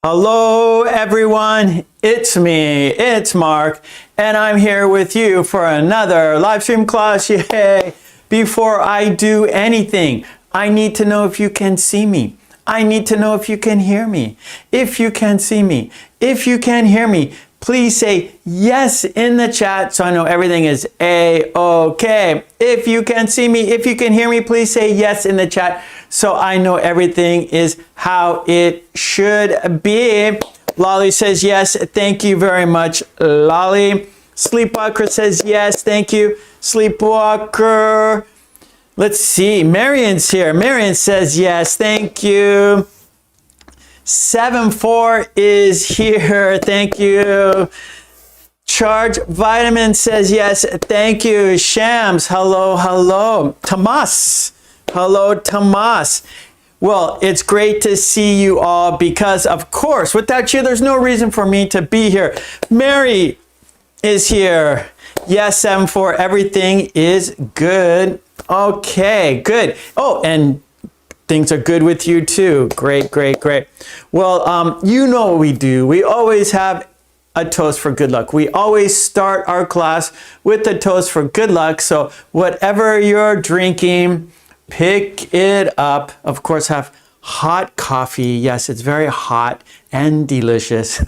Hello everyone, it's me, it's Mark, and I'm here with you for another live stream class. Yay! Before I do anything, I need to know if you can see me. I need to know if you can hear me. If you can see me, if you can hear me, please say yes in the chat so I know everything is A-OK. If you can see me, if you can hear me, please say yes in the chat so I know everything is how it should be. Lolly says yes. Thank you very much, Lolly. Sleepwalker says yes. Thank you, Sleepwalker. Let's see. Marion's here. Marion says yes. Thank you. 7-4 is here. Thank you. Charge Vitamin says yes. Thank you. Shams. Hello, hello. Tomas. Hello, Tomas. Well, it's great to see you all because, of course, without you, there's no reason for me to be here. Mary is here. Yes, 7-4. Everything is good. Okay, good. Oh, and things are good with you too. Great, great, great. Well, you know what we do. We always have a toast for good luck. We always start our class with a toast for good luck. So whatever you're drinking, pick it up. Of course, have hot coffee. Yes, it's very hot and delicious.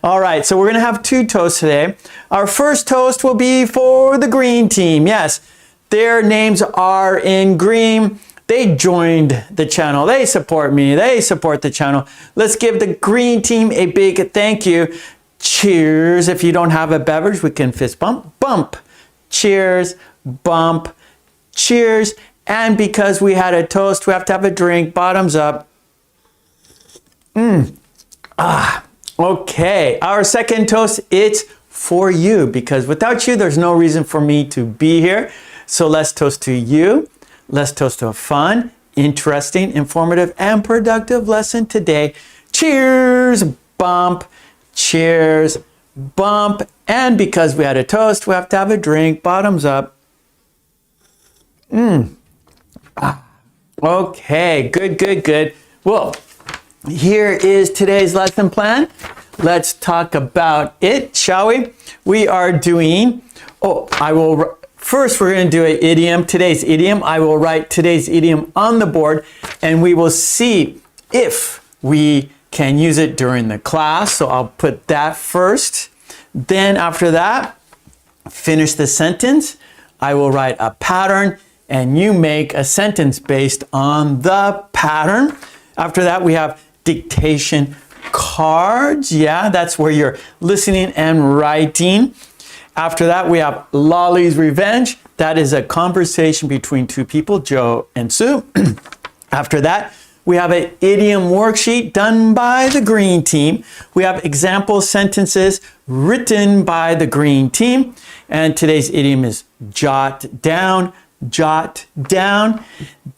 All right, so we're going to have two toasts today. Our first toast will be for the green team. Yes, their names are in green. They joined the channel. They support me. They support the channel. Let's give the green team a big thank you. Cheers. If you don't have a beverage, we can fist bump. Bump. Cheers. Bump. Cheers. And because we had a toast, we have to have a drink. Bottoms up. Okay. Our second toast, it's for you. Because without you, there's no reason for me to be here. So let's toast to you. Let's toast to a fun, interesting, informative, and productive lesson today. Cheers, bump, cheers, bump. And because we had a toast, we have to have a drink. Bottoms up. Okay, good, good, good. Well, here is today's lesson plan. Let's talk about it, shall we? We are doing, first, we're going to do an idiom, today's idiom. I will write today's idiom on the board, and we will see if we can use it during the class. So I'll put that first. Then after that, finish the sentence. I will write a pattern, and you make a sentence based on the pattern. After that, we have dictation cards. Yeah, that's where you're listening and writing. After that, we have Lolly's Revenge. That is a conversation between two people, Joe and Sue. After that, we have an idiom worksheet done by the green team. We have example sentences written by the green team. And today's idiom is jot down, jot down.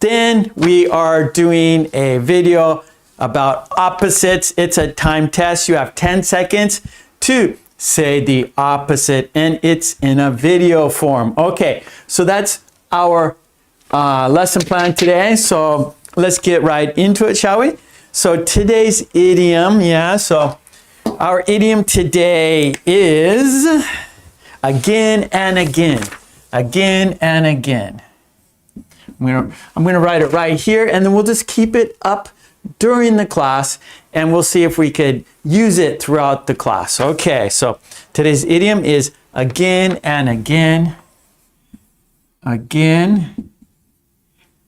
Then we are doing a video about opposites. It's a time test. You have 10 seconds to say the opposite, and it's in a video form. Okay, so that's our lesson plan today. So let's get right into it, shall we? So today's idiom, so our idiom today is again and again, again and again. I'm gonna write it right here, and then we'll just keep it up during the class, and we'll see if we could use it throughout the class. Okay, so today's idiom is again and again, again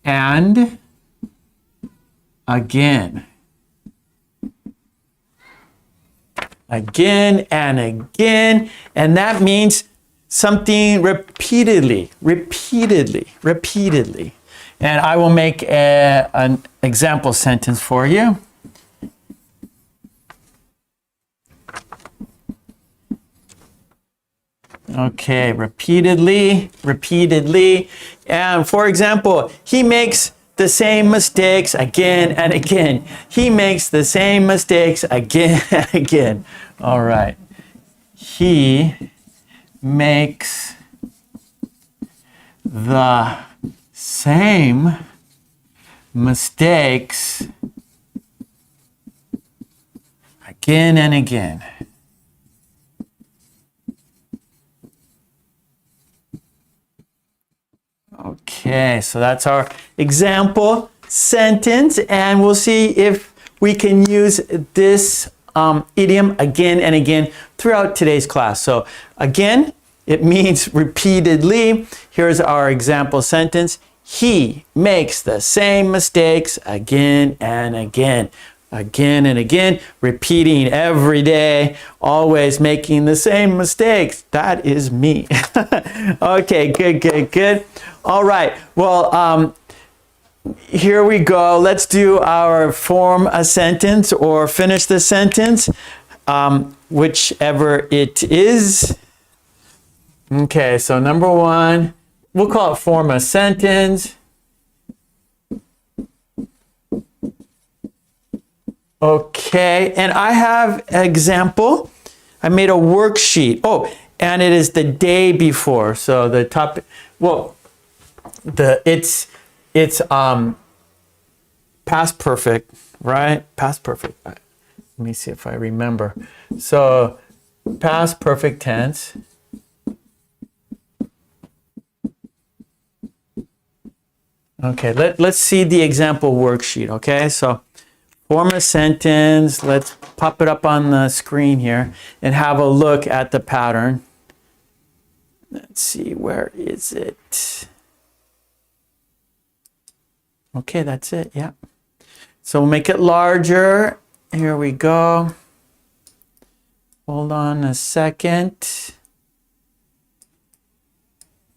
and again, again and again, and that means something repeatedly, repeatedly, repeatedly. And I will make an example sentence for you. Okay, repeatedly, repeatedly. And for example, he makes the same mistakes again and again. He makes the same mistakes again and again. All right. He makes the same mistakes Again and again. Okay, so that's our example sentence, and we'll see if we can use this idiom again and again throughout today's class. So again, it means repeatedly. Here's our example sentence. He makes the same mistakes again and again. Again and again, repeating every day, always making the same mistakes. That is me. Okay, good. All right, well, here we go. Let's do our form a sentence or finish the sentence, whichever it is. Okay, so number one, we'll call it form a sentence. Okay, and I have an example. I made a worksheet. Oh, and it is the day before. So the top, well, it's past perfect, right? Past perfect. Let me see if I remember. So past perfect tense. Okay, let's see the example worksheet. Okay, so form a sentence. Let's pop it up on the screen here and have a look at the pattern. Let's see, where is it? Okay, that's it, yeah. So we'll make it larger. Here we go. Hold on a second.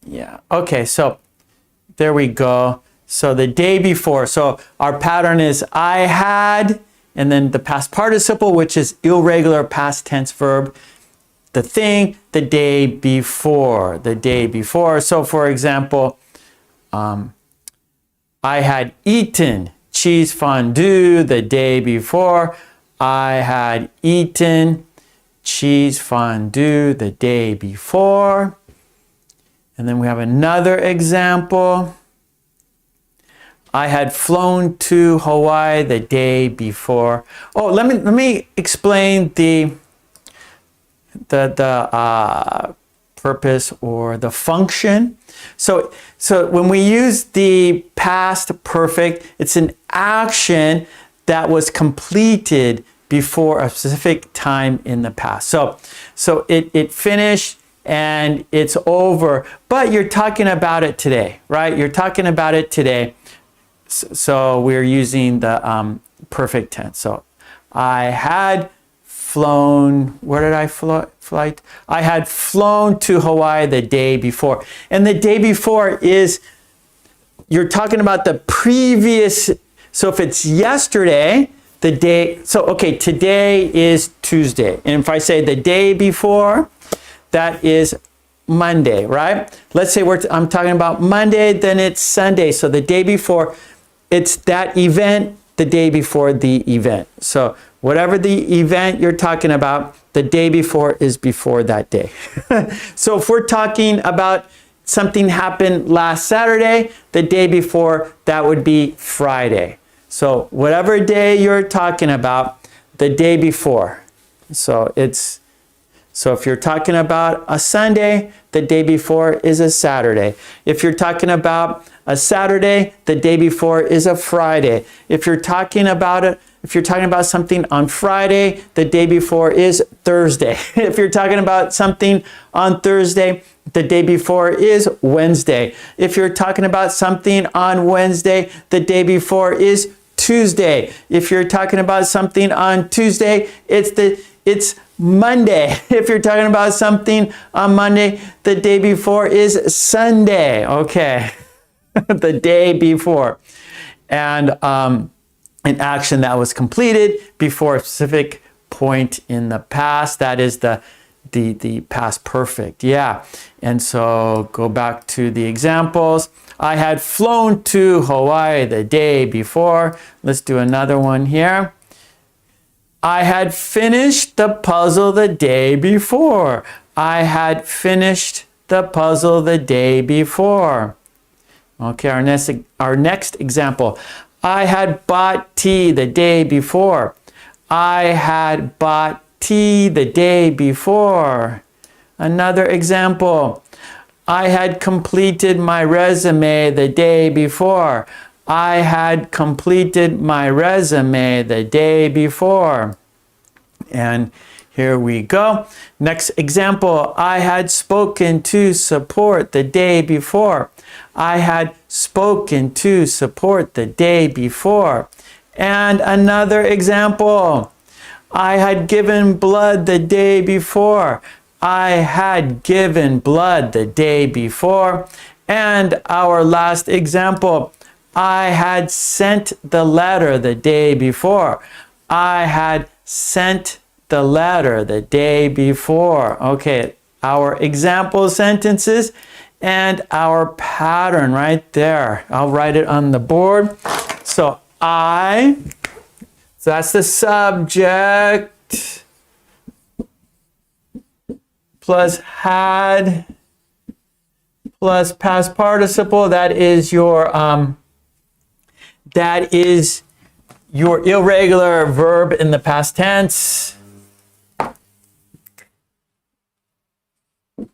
Yeah, okay, so there we go. So the day before, so our pattern is I had, and then the past participle, which is irregular past tense verb, the thing, the day before, the day before. So for example, I had eaten cheese fondue the day before. I had eaten cheese fondue the day before. And then we have another example. I had flown to Hawaii the day before. Oh, let me explain the purpose or the function. So when we use the past perfect, it's an action that was completed before a specific time in the past. So it finished and it's over, but you're talking about it today, right? You're talking about it today. So we're using the perfect tense. So I had flown, where did I fly? I had flown to Hawaii the day before. And the day before is, you're talking about the previous, so if it's yesterday, the day, so okay, today is Tuesday. And if I say the day before, that is Monday, right? Let's say I'm talking about Monday, then it's Sunday. So the day before, it's that event, the day before the event. So whatever the event you're talking about, the day before is before that day. So if we're talking about something happened last Saturday, the day before, that would be Friday. So whatever day you're talking about, the day before. So if you're talking about a Sunday, the day before is a Saturday. If you're talking about a Saturday, the day before is a Friday. If you're talking about something on Friday, the day before is Thursday. If you're talking about something on Thursday, the day before is Wednesday. If you're talking about something on Wednesday, the day before is Tuesday. If you're talking about something on Tuesday, it's Monday. If you're talking about something on Monday, the day before is Sunday. Okay. The day before. And an action that was completed before a specific point in the past. That is the past perfect. Yeah. And so go back to the examples. I had flown to Hawaii the day before. Let's do another one here. I had finished the puzzle the day before. I had finished the puzzle the day before. Okay, our next example. I had bought tea the day before. I had bought tea the day before. Another example. I had completed my resume the day before. I had completed my resume the day before. And here we go. Next example. I had spoken to support the day before. I had spoken to support the day before. And another example. I had given blood the day before. I had given blood the day before. And our last example. I had sent the letter the day before. I had sent the letter the day before. Okay, our example sentences and our pattern right there. I'll write it on the board. So so that's the subject plus had plus past participle. That is your irregular verb in the past tense.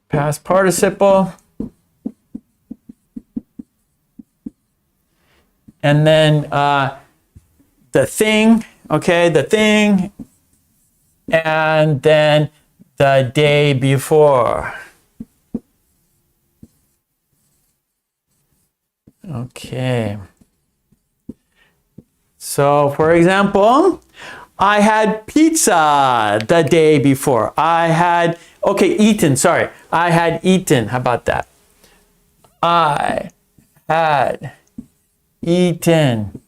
Past participle. And then the thing, okay, the thing, and then the day before. Okay. So, for example, I had pizza the day before. I had eaten. I had eaten. How about that? I had eaten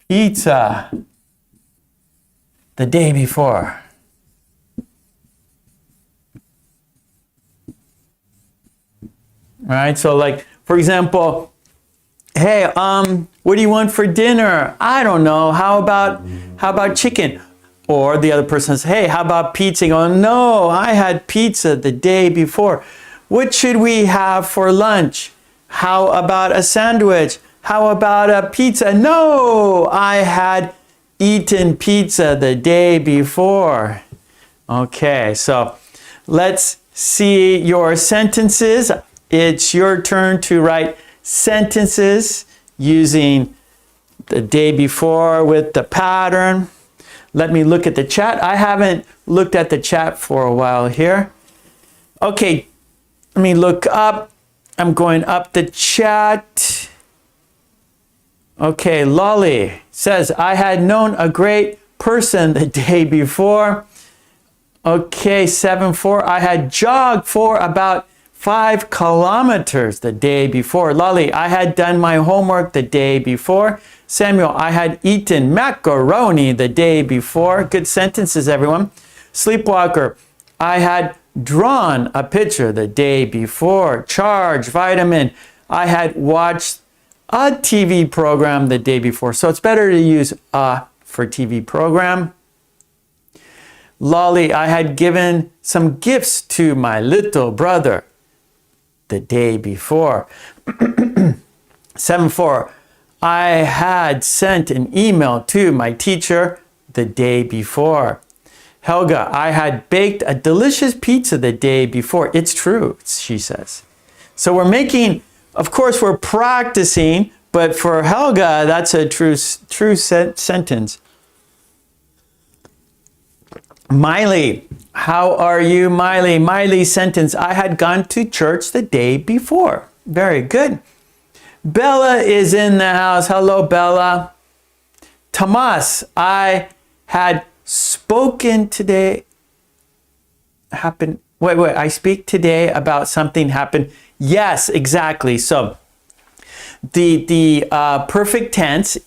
pizza the day before. Right? So like, for example, hey, what do you want for dinner? I don't know. How about chicken? Or the other person says, hey, how about pizza? You go, no, I had pizza the day before. What should we have for lunch? How about a sandwich? How about a pizza? No, I had eaten pizza the day before. Okay, so let's see your sentences. It's your turn to write sentences using the day before with the pattern. Let me look at the chat. I haven't looked at the chat for a while here. Okay, let me look up. I'm going up the chat. Okay, Lolly says, I had known a great person the day before. Okay, 7-4, I had jogged for about 5 kilometers the day before. Lolly, I had done my homework the day before. Samuel, I had eaten macaroni the day before. Good sentences, everyone. Sleepwalker, I had drawn a picture the day before. Charge, vitamin, I had watched a TV program the day before. So it's better to use a for TV program. Lolly, I had given some gifts to my little brother the day before. 7-4, I had sent an email to my teacher the day before. Helga, I had baked a delicious pizza the day before. It's true, she says. So we're making, of course, we're practicing, but for Helga, that's a true sentence. Miley, how are you, Miley? Miley's sentence, I had gone to church the day before. Very good. Bella is in the house. Hello, Bella. Tomas, I had spoken today. I speak today about something happened. Yes, exactly. So the perfect tense,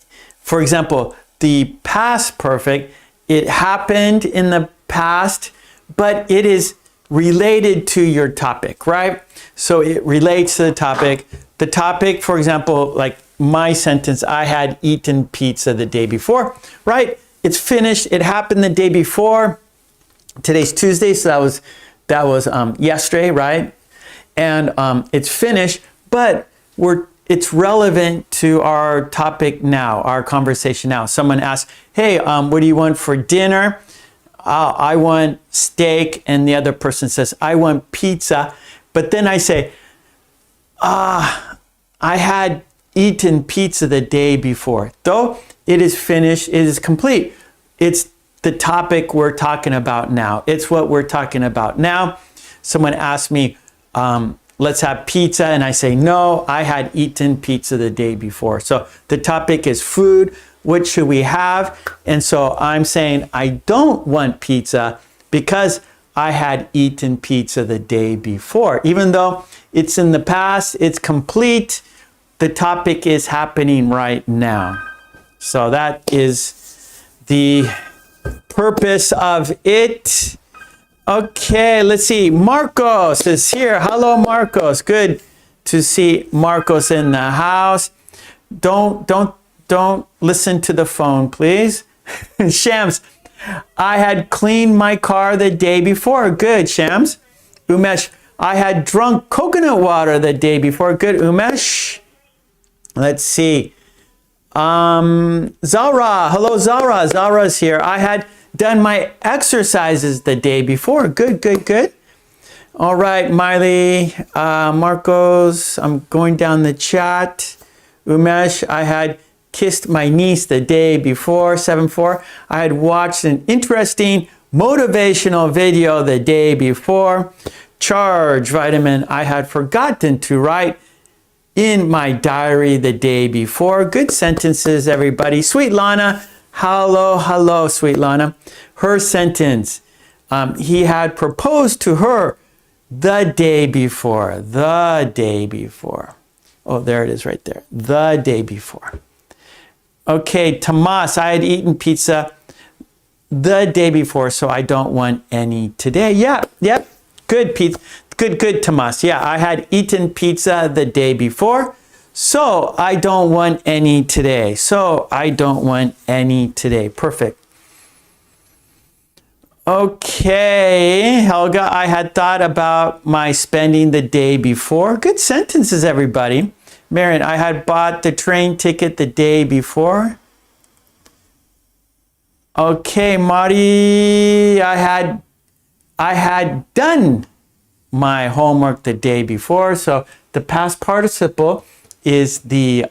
for example, the past perfect, it happened in the past, but it is related to your topic, right? So it relates to the topic. The topic, for example, like my sentence, I had eaten pizza the day before, right? It's finished. It happened the day before. Today's Tuesday, so that was yesterday, right? And it's finished, but we're it's relevant to our topic now, our conversation now. Someone asks, hey, what do you want for dinner? I want steak, and the other person says, I want pizza. But then I say, I had eaten pizza the day before. Though it is finished, it is complete. It's the topic we're talking about now. It's what we're talking about now. Someone asked me, let's have pizza, and I say, no, I had eaten pizza the day before. So the topic is food. What should we have? And so I'm saying I don't want pizza because I had eaten pizza the day before. Even though it's in the past, it's complete, the topic is happening right now. So that is the purpose of it. Okay, let's see. Marcos is here. Hello, Marcos. Good to see Marcos in the house. Don't listen to the phone, please. Shams, I had cleaned my car the day before. Good, Shams. Umesh, I had drunk coconut water the day before. Good, Umesh. Let's see. Zara. Hello, Zara. Zara's here. I had done my exercises the day before. Good, good, good. All right, Miley, Marcos, I'm going down the chat. Umesh, I had kissed my niece the day before, 7-4. I had watched an interesting motivational video the day before. Charge Vitamin, I had forgotten to write in my diary the day before. Good sentences, everybody. Sweet Lana, hello, hello, Sweet Lana. Her sentence, he had proposed to her the day before. The day before. Oh, there it is right there. The day before. Okay, Tomas, I had eaten pizza the day before, so I don't want any today. Yep. Good, Pete. Good, Tomas. Yeah, I had eaten pizza the day before, so I don't want any today. So I don't want any today. Perfect. Okay, Helga, I had thought about my spending the day before. Good sentences, everybody. Marion, I had bought the train ticket the day before. Okay, Marty, I had done my homework the day before. So the past participle is the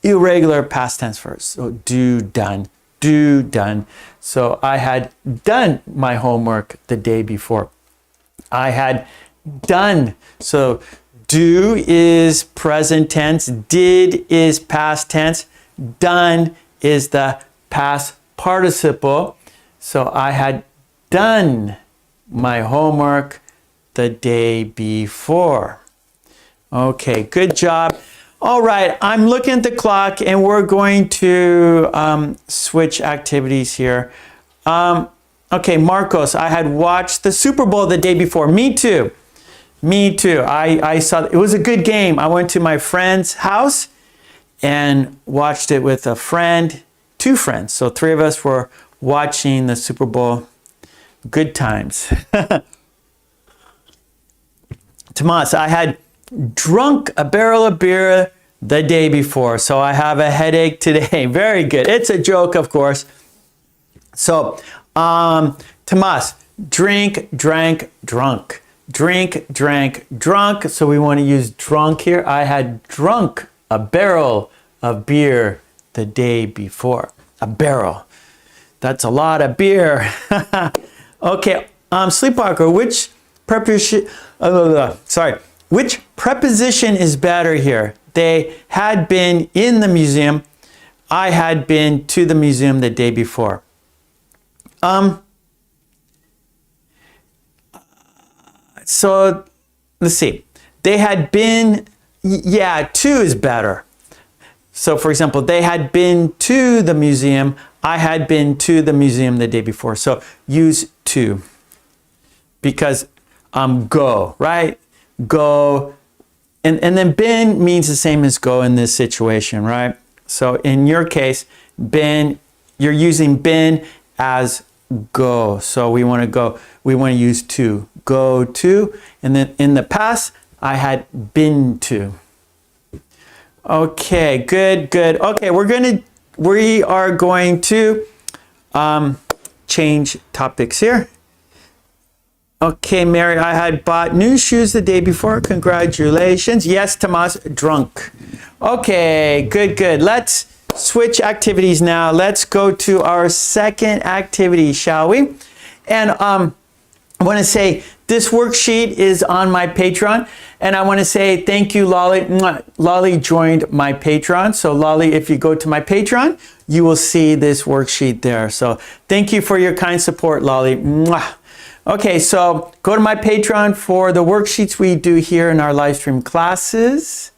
irregular past tense first. So do, done. So I had done my homework the day before. I had done. So do is present tense. Did is past tense. Done is the past participle. So I had done my homework the day before. Okay, good job. All right, I'm looking at the clock and we're going to switch activities here. Okay, Marcos, I had watched the Super Bowl the day before. Me too. I saw, it was a good game. I went to my friend's house and watched it with a friend, 2 friends. So 3 of us were watching the Super Bowl. Good times. Tomas, I had drunk a barrel of beer the day before, so I have a headache today. Very good. It's a joke, of course. So, Tomas, drink, drank, drunk. Drink, drank, drunk. So we want to use drunk here. I had drunk a barrel of beer the day before. A barrel. That's a lot of beer. Okay, Sleepwalker, which preposition, which preposition is better here? They had been in the museum. I had been to the museum the day before. So let's see. They had been, yeah, to is better. So for example, they had been to the museum. I had been to the museum the day before. So use to, because go, right? Go. And then been means the same as go in this situation, right? So in your case, been, you're using been as go. So we want to use to. Go to. And then in the past, I had been to. Okay, good, good. Okay, we are going to change topics here. Okay, Mary, I had bought new shoes the day before. Congratulations. Yes, Tomas, drunk. Okay, good, good. Let's switch activities now. Let's go to our second activity, shall we? And I want to say this worksheet is on my Patreon. And I want to say thank you, Lolly. Lolly joined my Patreon. So Lolly, if you go to my Patreon, you will see this worksheet there. So thank you for your kind support, Lolly. Okay, so go to my Patreon for the worksheets we do here in our live stream classes.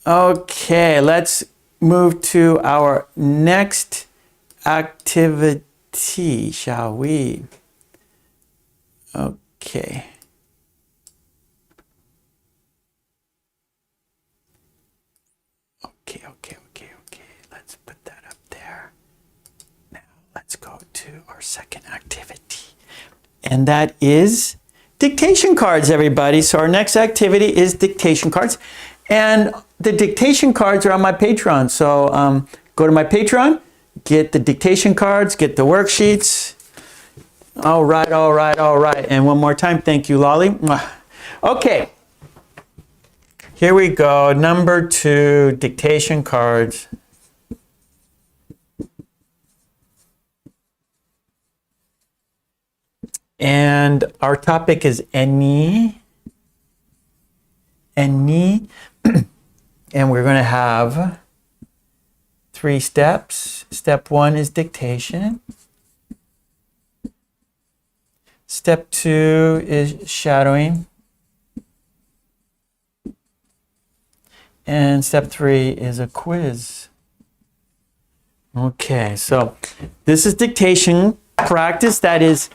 Okay, let's move to our next activity, shall we? Okay. Okay. Let's put that up there. Now let's go to our second activity. And that is dictation cards, everybody. So our next activity is dictation cards. And the dictation cards are on my Patreon. So go to my Patreon, get the dictation cards, get the worksheets. All right. And one more time, thank you, Lolly. Okay. Here we go. Number 2, dictation cards. And our topic is any. And we're going to have 3 steps. Step 1 is dictation. Step 2 is shadowing. And step 3 is a quiz. Okay, so this is dictation practice. That is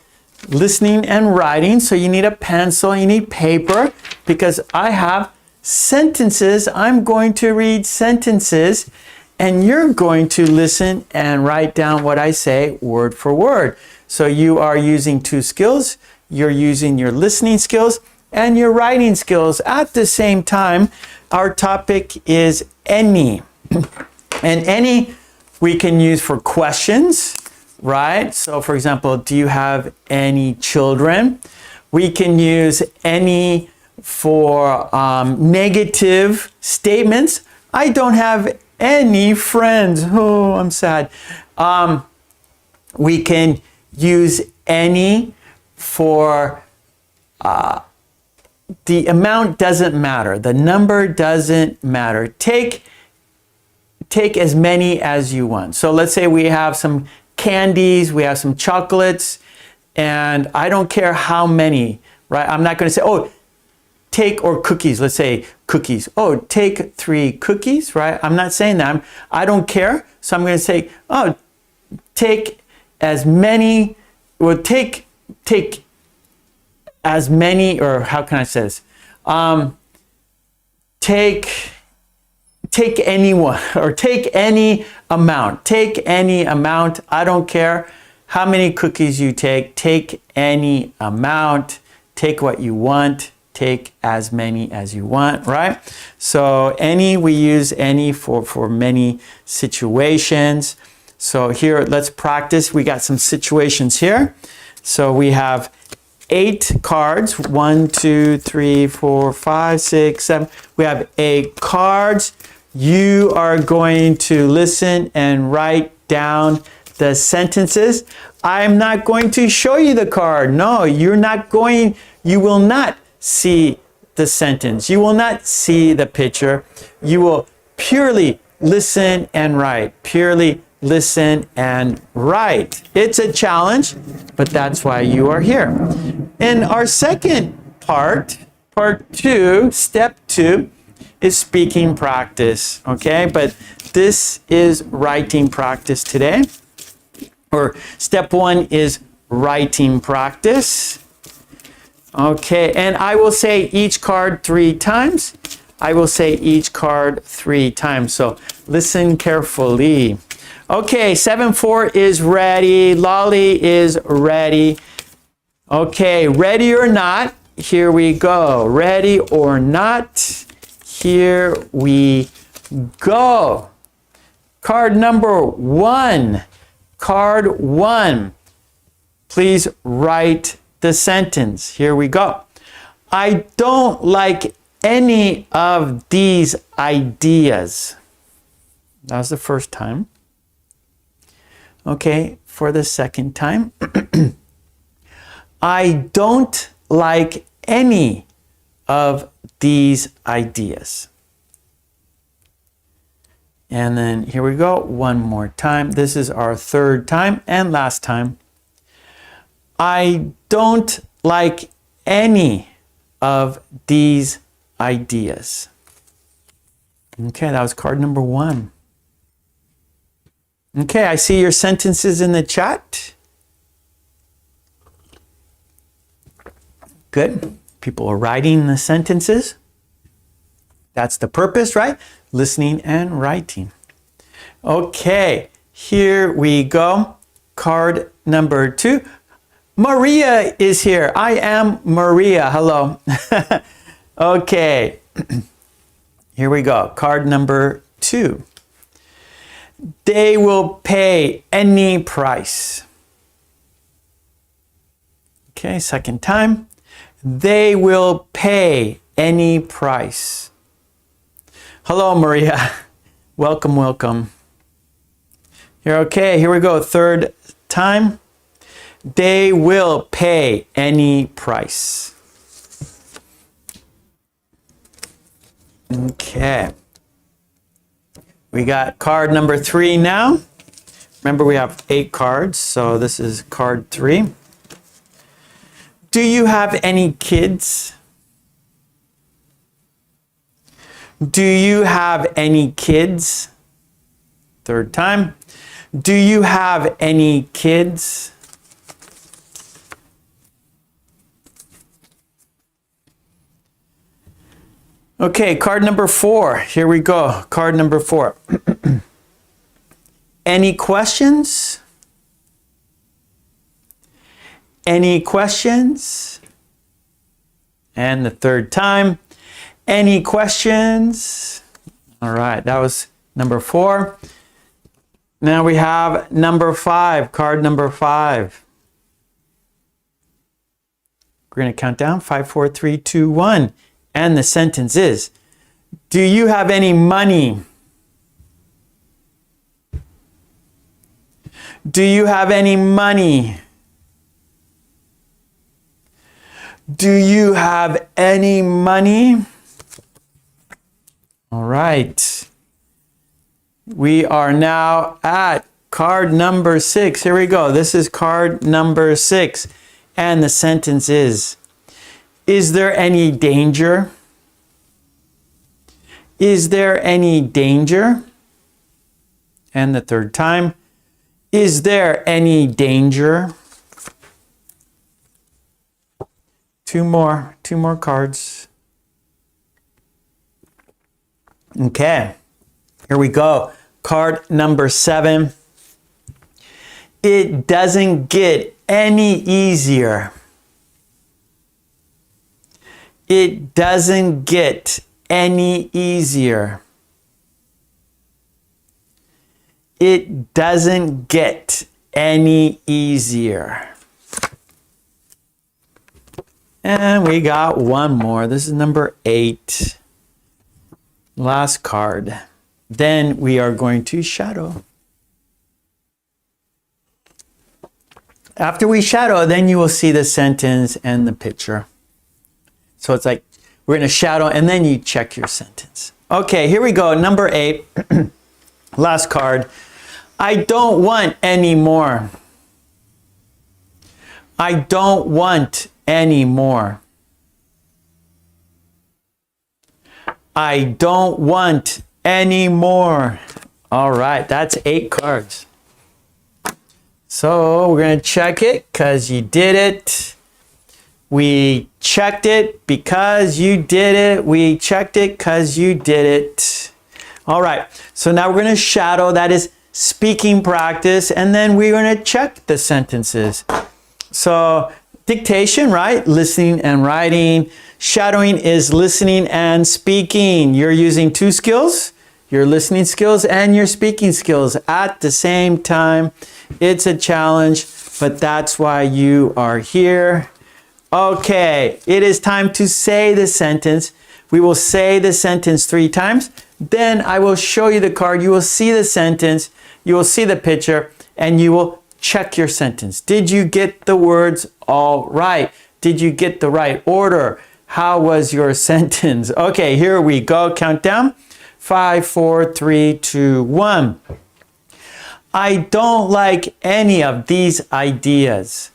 listening and writing. So you need a pencil, you need paper, because I have sentences. I'm going to read sentences, and you're going to listen and write down what I say word for word. So you are using 2 skills. You're using your listening skills and your writing skills at the same time. Our topic is any. And any we can use for questions, right? So for example, do you have any children? We can use any for negative statements. I don't have any friends. Oh, I'm sad. We can use any for the amount doesn't matter. The number doesn't matter. Take as many as you want. So let's say we have some candies, we have some chocolates, and I don't care how many, right? I'm not going to say, oh, take, or cookies. Let's say cookies. Oh, take 3 cookies, right? I'm not saying that. I don't care. So I'm going to say, oh, take as many, well, take as many, or how can I say this? Take anyone, or take any amount. Take any amount. I don't care how many cookies you take. Take any amount. Take what you want. Take as many as you want, right? So any, we use any for many situations. So here, let's practice. We got some situations here. So we have 8 cards. 1, 2, 3, 4, 5, 6, 7. We have 8 cards. You are going to listen and write down the sentences. I'm not going to show you the card. No, you will not see the sentence. You will not see the picture. You will purely listen and write. Purely listen and write. It's a challenge, but that's why you are here. In our second part 2, step 2, is speaking practice, okay? But this is writing practice today. Or step 1 is writing practice. Okay, and I will say each card 3 times. I will say each card 3 times. So listen carefully. Okay, 7-4 is ready. Lolly is ready. Okay, ready or not, here we go. Ready or not, here we go. Card number 1. Card 1. Please write the sentence. Here we go. I don't like any of these ideas. That was the first time. Okay, for the second time. I don't like any of these ideas. And then here we go, one more time. This is our third time and last time. I don't like any of these ideas. Okay, that was card number 1. Okay, I see your sentences in the chat. Good. People are writing the sentences. That's the purpose, right? Listening and writing. Okay, here we go. Card number 2. Maria is here. I am Maria. Hello. Okay. Here we go. Card number 2. They will pay any price. Okay, second time. They will pay any price. Hello, Maria. Welcome, welcome. Here, okay, here we go. Third time. They will pay any price. Okay. We got card number 3 now. Remember, we have 8 cards, so this is card 3. Do you have any kids? Do you have any kids? Third time. Do you have any kids? Okay, card number 4. Here we go. Card number 4. Any questions? Any questions? And the third time. Any questions? All right, that was number 4. Now we have number 5, card number 5. We're going to count down 5, 4, 3, 2, 1. And the sentence is, do you have any money? Do you have any money? Do you have any money? All right. We are now at card number 6. Here we go. This is card number 6. And the sentence is there any danger? Is there any danger? And the third time. Is there any danger? Two more cards. Okay, here we go. Card number 7. It doesn't get any easier. It doesn't get any easier. It doesn't get any easier. And we got one more. This is number 8. Last card. Then we are going to shadow. After we shadow, then you will see the sentence and the picture. So it's like we're going to shadow and then you check your sentence. Okay, here we go. Number 8. Last card. I don't want any more. I don't want any more. I don't want any more. All right, that's 8 cards. So we're going to check it because you did it. We checked it because you did it. We checked it because you did it. All right, so now we're going to shadow. That is speaking practice. And then we're going to check the sentences. So dictation, right? Listening and writing. Shadowing is listening and speaking. You're using 2 skills. your listening skills and your speaking skills at the same time. It's a challenge, but that's why you are here. Okay, it is time to say the sentence. We will say the sentence 3 times. Then I will show you the card. You will see the sentence. You will see the picture, and you will check your sentence. Did you get the words all right? Did you get the right order? How was your sentence? Okay, here we go. Countdown. 5, 4, 3, 2, 1. I don't like any of these ideas.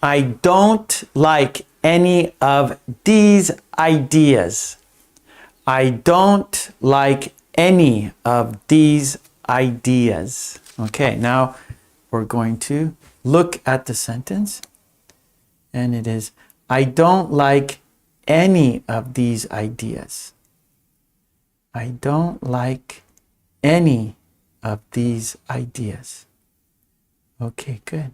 I don't like any of these ideas. I don't like any of these ideas. Okay, now we're going to look at the sentence. And it is, I don't like any of these ideas. I don't like any of these ideas. Okay, good.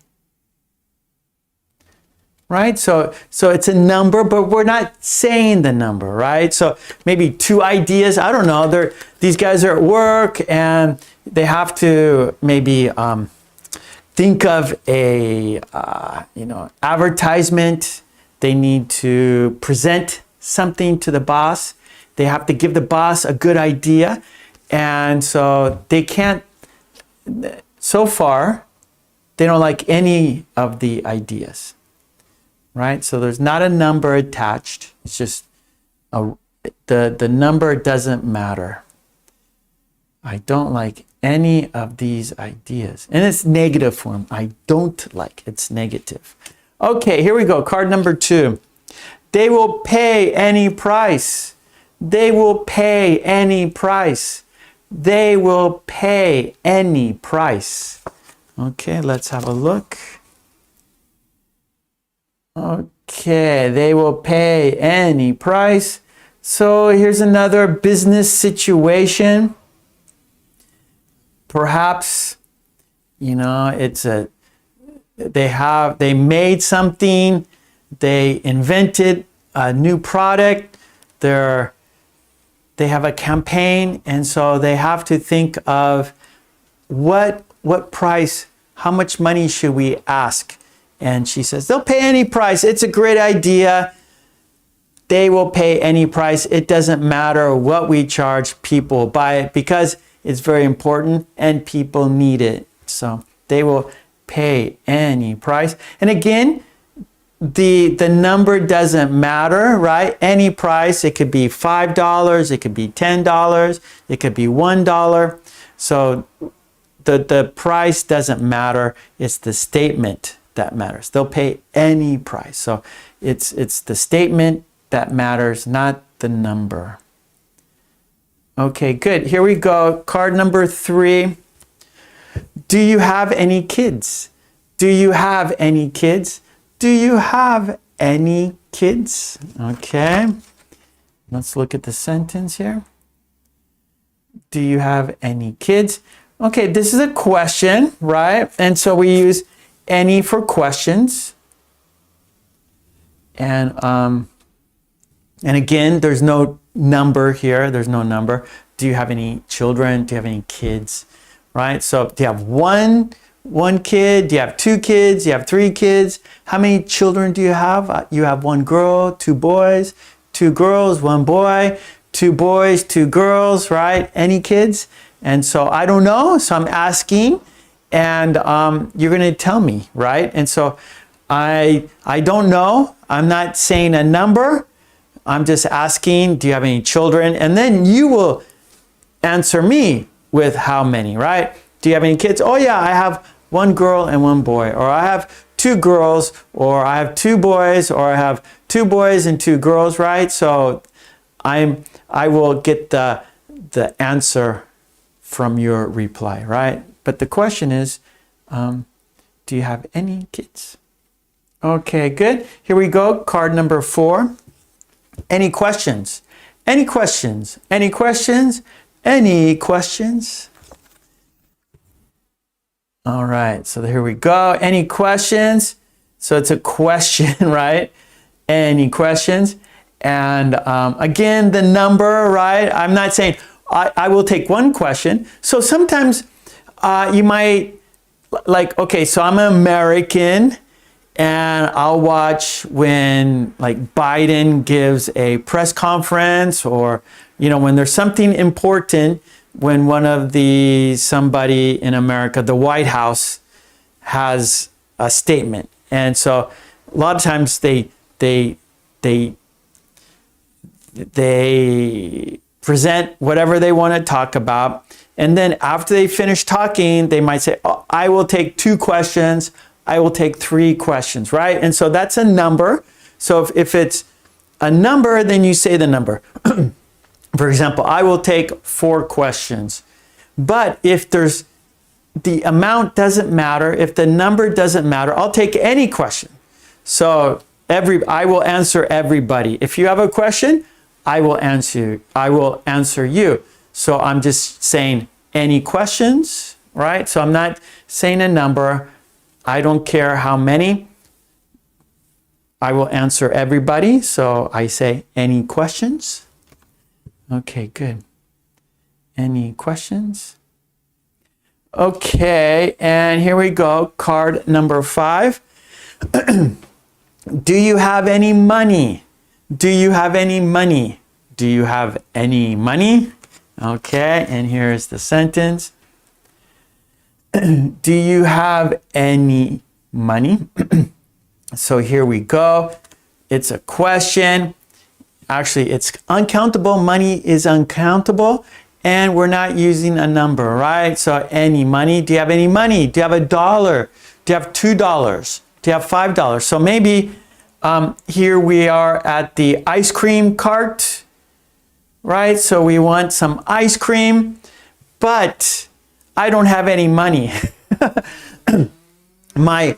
Right? So it's a number, but we're not saying the number, right? So maybe 2 ideas. I don't know. These guys are at work and they have to maybe think of a advertisement. They need to present something to the boss. They have to give the boss a good idea, and so they can't. So far, they don't like any of the ideas. Right? So there's not a number attached. It's just the number doesn't matter. I don't like any of these ideas. And it's negative form. I don't like. It's negative. Okay, here we go. Card number 2. They will pay any price. They will pay any price. They will pay any price. Okay, let's have a look. Okay, they will pay any price. So here's another business situation. Perhaps, they made something, they invented a new product, they have a campaign, and so they have to think of what price, how much money should we ask? And she says, they'll pay any price. It's a great idea. They will pay any price. It doesn't matter what we charge. People buy it because it's very important and people need it. So they will pay any price. And again, the number doesn't matter, right? Any price. It could be $5. It could be $10. It could be $1. So the price doesn't matter. It's the statement that matters. They'll pay any price. So it's the statement that matters, not the number. Okay, good. Here we go. Card number 3. Do you have any kids? Do you have any kids? Do you have any kids? Okay. Let's look at the sentence here. Do you have any kids? Okay, this is a question, right? And so we use any for questions. And again, there's no number here. There's no number. Do you have any children? Do you have any kids? Right? So do you have one kid? Do you have 2 kids? Do you have 3 kids? How many children do you have? You have 1 girl, 2 boys, 2 girls, 1 boy, 2 boys, 2 girls, right? Any kids? And so I don't know. So I'm asking, and you're going to tell me, right? And so I don't know. I'm not saying a number. I'm just asking, do you have any children? And then you will answer me with how many, right? Do you have any kids? Oh yeah, I have 1 girl and 1 boy. Or I have 2 girls, or I have 2 boys, or I have 2 boys and 2 girls, right? So I will get the answer from your reply, right? But the question is, do you have any kids? Okay, good. Here we go. Card number 4. Any questions? Any questions? Any questions? Any questions? All right, so here we go. Any questions? So it's a question, right? Any questions? And again, the number, right? I'm not saying I will take one question. So sometimes you might, like, okay, so I'm an American, and I'll watch when like Biden gives a press conference, or, you know, when there's something important, when somebody in America, the White House, has a statement. And so a lot of times they present whatever they want to talk about. And then after they finish talking, they might say, oh, I will take 2 questions. I will take 3 questions, right? And so that's a number. So if it's a number, then you say the number. For example, I will take 4 questions. But if the amount doesn't matter, if the number doesn't matter, I'll take any question. So I will answer everybody. If you have a question, I will answer you. So I'm just saying any questions, right? So I'm not saying a number. I don't care how many. I will answer everybody. So I say any questions. Okay, good. Any questions? Okay, and here we go. Card number 5. Do you have any money? Do you have any money? Do you have any money? Okay, and here's the sentence. Do you have any money? So here we go. It's a question. Actually, it's uncountable. Money is uncountable. And we're not using a number, right? So any money. Do you have any money? Do you have $1? Do you have $2? Do you have $5? So maybe here we are at the ice cream cart, right? So we want some ice cream, but I don't have any money. My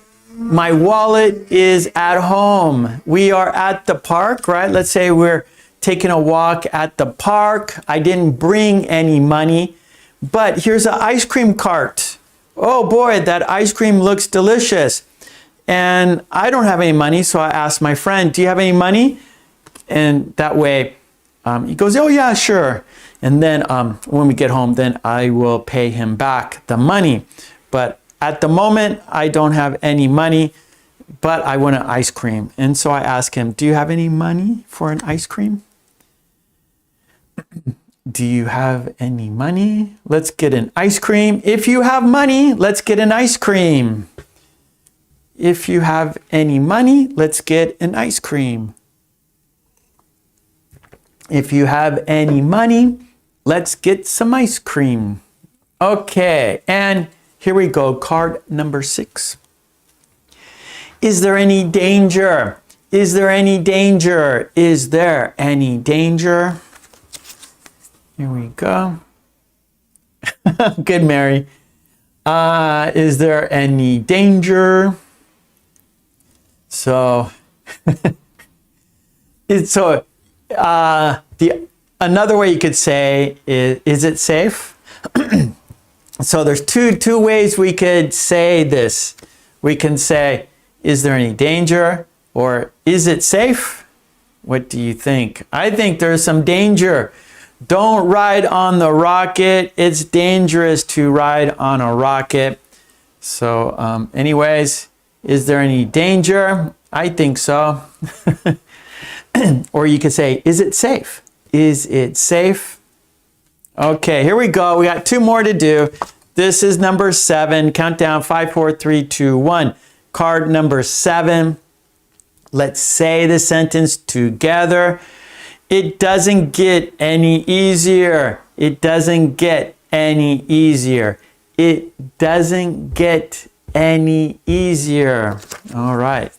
wallet is at home. We are at the park, right? Let's say we're taking a walk at the park. I didn't bring any money, but here's an ice cream cart. Oh boy, that ice cream looks delicious. And I don't have any money, so I asked my friend, do you have any money? And that way, he goes, oh yeah, sure. And then when we get home, then I will pay him back the money. But at the moment, I don't have any money, but I want an ice cream. And so I ask him, do you have any money for an ice cream? Do you have any money? Let's get an ice cream. If you have money, let's get an ice cream. If you have any money, let's get an ice cream. If you have any money, let's get some ice cream. Okay, and here we go, card number 6. Is there any danger? Is there any danger? Is there any danger? Here we go. Good, Mary. Is there any danger? So, another way you could say is it safe? So there's two ways we could say this. We can say, is there any danger? Or is it safe? What do you think? I think there's some danger. Don't ride on the rocket. It's dangerous to ride on a rocket. So anyways, is there any danger? I think so. Or you could say, is it safe? Is it safe? Okay, here we go. We got 2 more to do. This is number 7. Countdown 5, 4, 3, 2, 1. Card number 7. Let's say the sentence together. It doesn't get any easier. It doesn't get any easier. It doesn't get any easier. All right.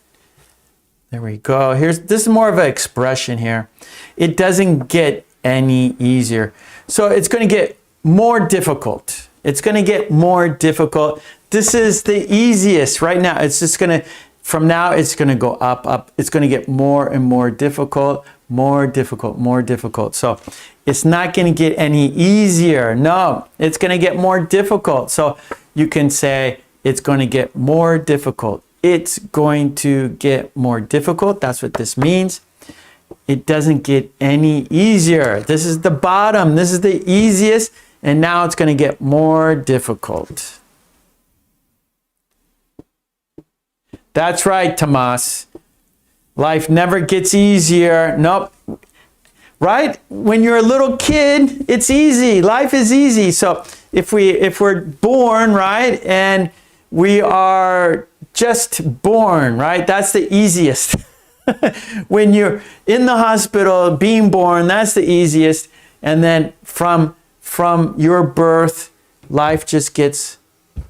There we go. This is more of an expression here. It doesn't get any easier. So it's going to get more difficult. It's going to get more difficult. This is the easiest right now. It's just going to, from now, it's going to go up, up. It's going to get more and more difficult, more difficult, more difficult. So it's not going to get any easier. No, it's going to get more difficult. So you can say it's going to get more difficult. It's going to get more difficult. That's what this means. it doesn't get any easier. This is the bottom. This is the easiest. And now it's going to get more difficult. That's right, Tomas. Life never gets easier. Nope. Right? When you're a little kid, it's easy. Life is easy. So if we're born, right, and we are just born, right, that's the easiest. When you're in the hospital being born, that's the easiest. And then from your birth, life just gets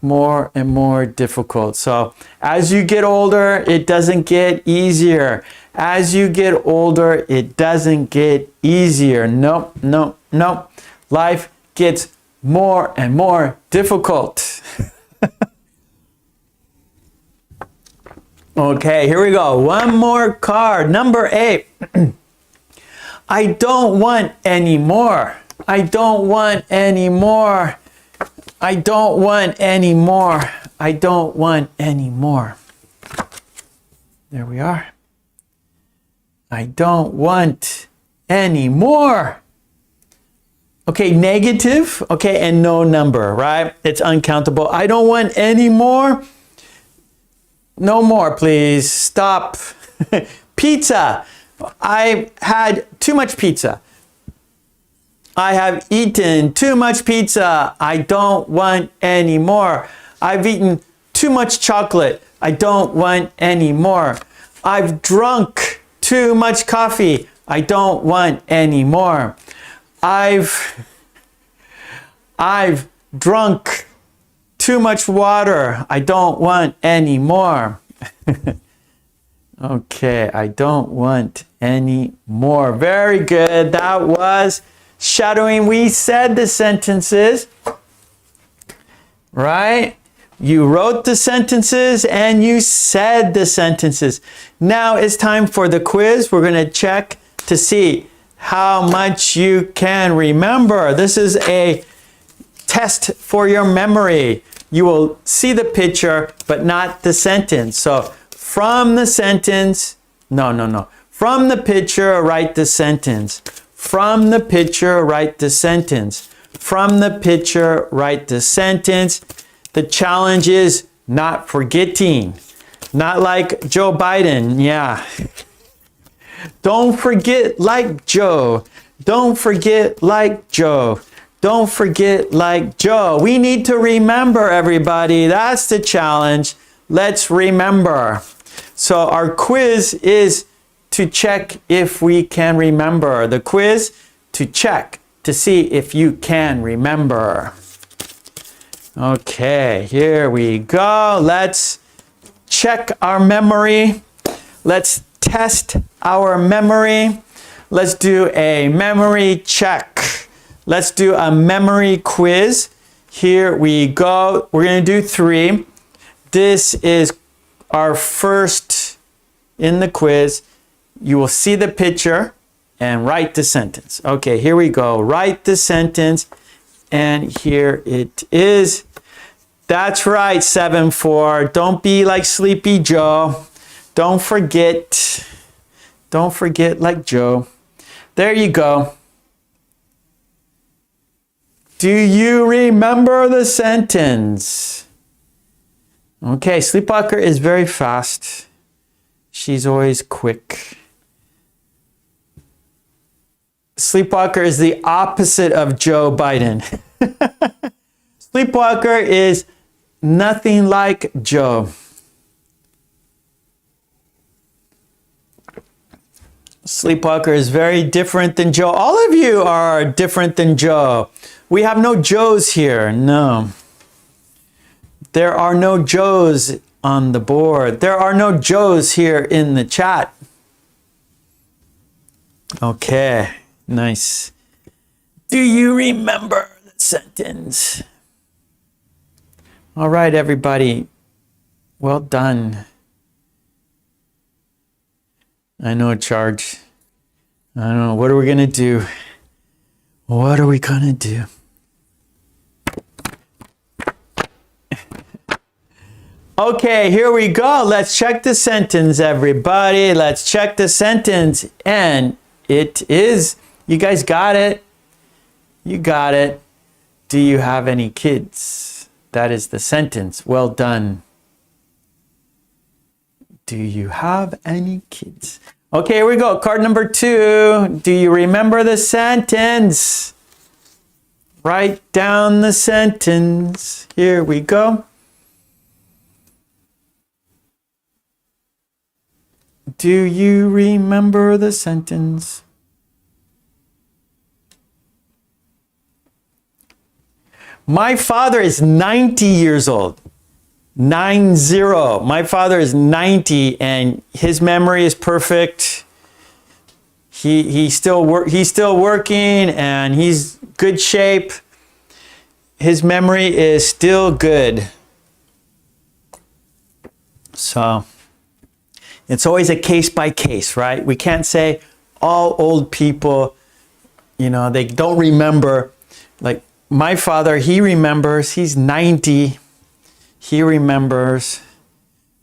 more and more difficult. So as you get older, it doesn't get easier. As you get older, it doesn't get easier. Nope, nope, nope. Life gets more and more difficult. Okay, here we go. One more card. Number 8. I don't want any more. I don't want any more. I don't want any more. I don't want any more. There we are. I don't want any more. Okay, negative, okay, and no number, right? It's uncountable. I don't want any more. No more, please. Stop. Pizza. I had too much pizza. I have eaten too much pizza. I don't want any more. I've eaten too much chocolate. I don't want any more. I've drunk too much coffee. I don't want any more. I've drunk too much water. I don't want any more. Okay, I don't want any more. Very good. That was shadowing. We said the sentences, right? You wrote the sentences and you said the sentences. Now it's time for the quiz. We're going to check to see how much you can remember. This is a test for your memory. You will see the picture, but not the sentence. So from the sentence, from the picture, write the sentence. From the picture, write the sentence. From the picture, write the sentence. The challenge is not forgetting. Not like Joe Biden, yeah. Don't forget like Joe. Don't forget like Joe. Don't forget like Joe. We need to remember, everybody. That's the challenge. Let's remember. So our quiz is to check if we can remember. The quiz to check to see if you can remember. Okay, here we go. Let's check our memory. Let's test our memory. Let's do a memory check. Let's do a memory quiz. Here we go. We're going to do 3. This is our first in the quiz. You will see the picture and write the sentence. Okay, here we go. Write the sentence. And here it is. That's right, 7-4. Don't be like Sleepy Joe. Don't forget. Don't forget like Joe. There you go. Do you remember the sentence? Okay, Sleepwalker is very fast. She's always quick. Sleepwalker is the opposite of Joe Biden. Sleepwalker is nothing like Joe. Sleepwalker is very different than Joe. All of you are different than Joe. We have no Joes here. No. There are no Joes on the board. There are no Joes here in the chat. Okay, nice. Do you remember the sentence? All right, everybody. Well done. I know, Charge. I don't know. What are we going to do? What are we going to do? Okay, here we go. Let's check the sentence, everybody. Let's check the sentence. And it is, you guys got it. You got it. Do you have any kids? That is the sentence. Well done. Do you have any kids? Okay, here we go. Card number 2. Do you remember the sentence? Write down the sentence. Here we go. Do you remember the sentence? My father is 90 years old. 90. My father is 90 and his memory is perfect. He's still working and he's good shape. His memory is still good. So it's always a case by case, right? We can't say all old people, they don't remember. Like my father, he remembers, he's 90. He remembers.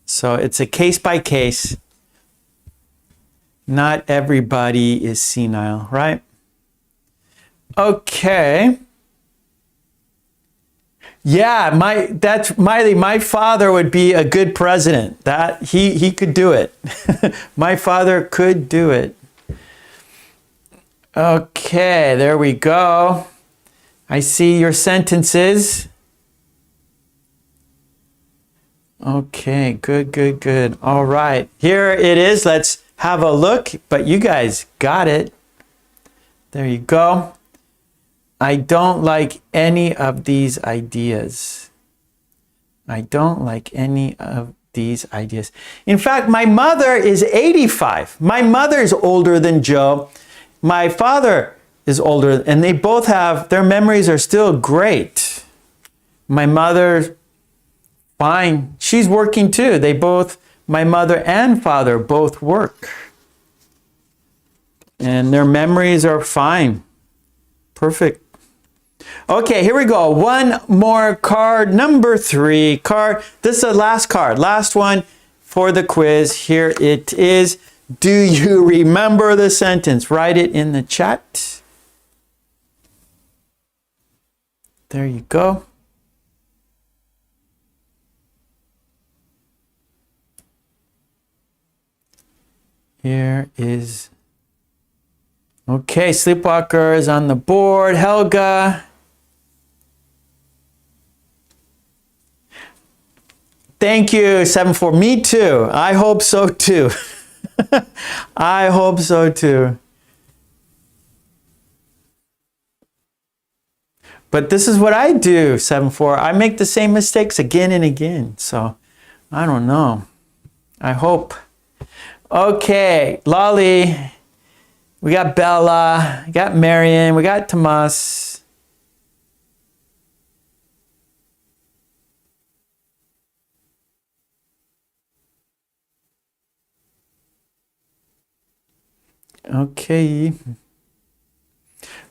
So it's a case by case. Not everybody is senile, right? Okay. Yeah, Miley, my father would be a good president. That he could do it. My father could do it. Okay, there we go. I see your sentences. Okay, good. All right, here it is. Let's have a look, but you guys got it. There you go. I don't like any of these ideas. I don't like any of these ideas. In fact, my mother is 85. My mother is older than Joe. My father is older, and they both have, their memories are still great. My mother, fine. She's working too. My mother and father both work. And their memories are fine. Perfect. Okay, here we go. One more card, number 3. This is the last card, last one for the quiz. Here it is. Do you remember the sentence? Write it in the chat. There you go. Here is, okay, Sleepwalker is on the board. Helga. Thank you, 7-4. Me too. I hope so too. I hope so too. But this is what I do, 7-4. I make the same mistakes again and again. So I don't know. I hope. Okay, Lolly. We got Bella. We got Marion. We got Tomas. Okay.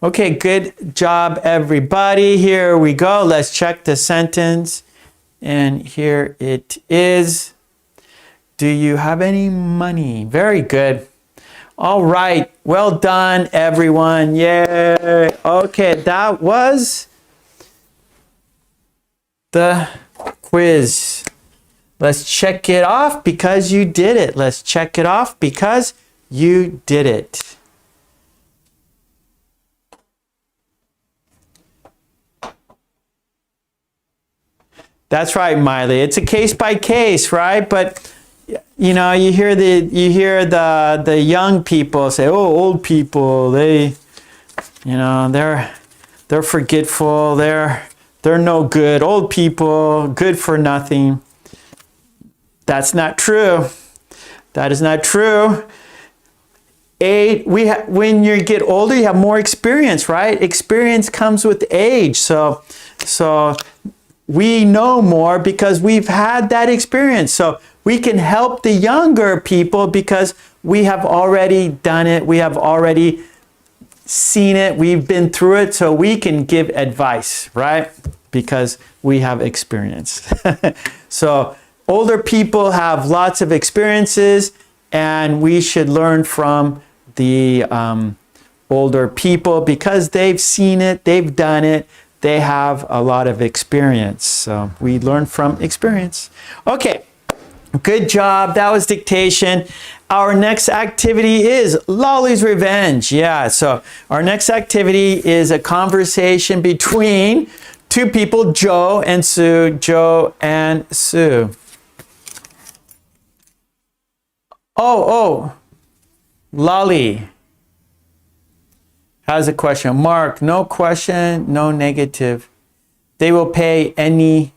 Okay, good job, everybody. Here we go. Let's check the sentence. And here it is. Do you have any money? Very good. All right. Well done, everyone. Yay. Okay, that was the quiz. Let's check it off because you did it. Let's check it off because you did it. That's right, Miley. It's a case by case, right? But you hear the young people say, "Oh, old people, they're forgetful. They're no good. Old people, good for nothing." That's not true. That is not true. When you get older, you have more experience, right? Experience comes with age. So we know more because we've had that experience. So we can help the younger people because we have already done it. We have already seen it. We've been through it. So we can give advice, right? Because we have experience. So older people have lots of experiences, and we should learn from the older people because they've seen it, they've done it, they have a lot of experience. So we learn from experience. Okay, good job. That was dictation. Our next activity is Lolly's Revenge. Yeah, so our next activity is a conversation between two people, Joe and Sue. Joe and Sue. Oh, Lolly has a question. Mark, no question, no negative. They will pay any.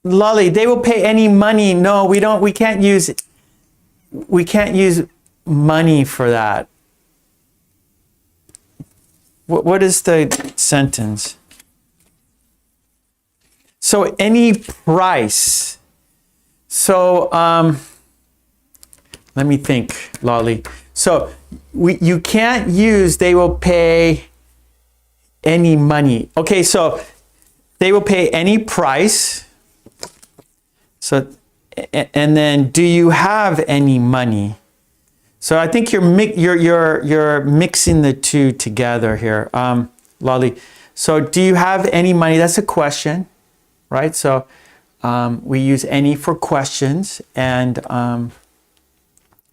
Lolly, they will pay any money. No, we don't. We can't use money for that. What is the sentence? So any price. So let me think, Lolly. So you can't use they will pay any money. Okay, so they will pay any price. So and then do you have any money? So I think you're mixing the two together here, Lolly. So do you have any money? That's a question, right? So we use any for questions, and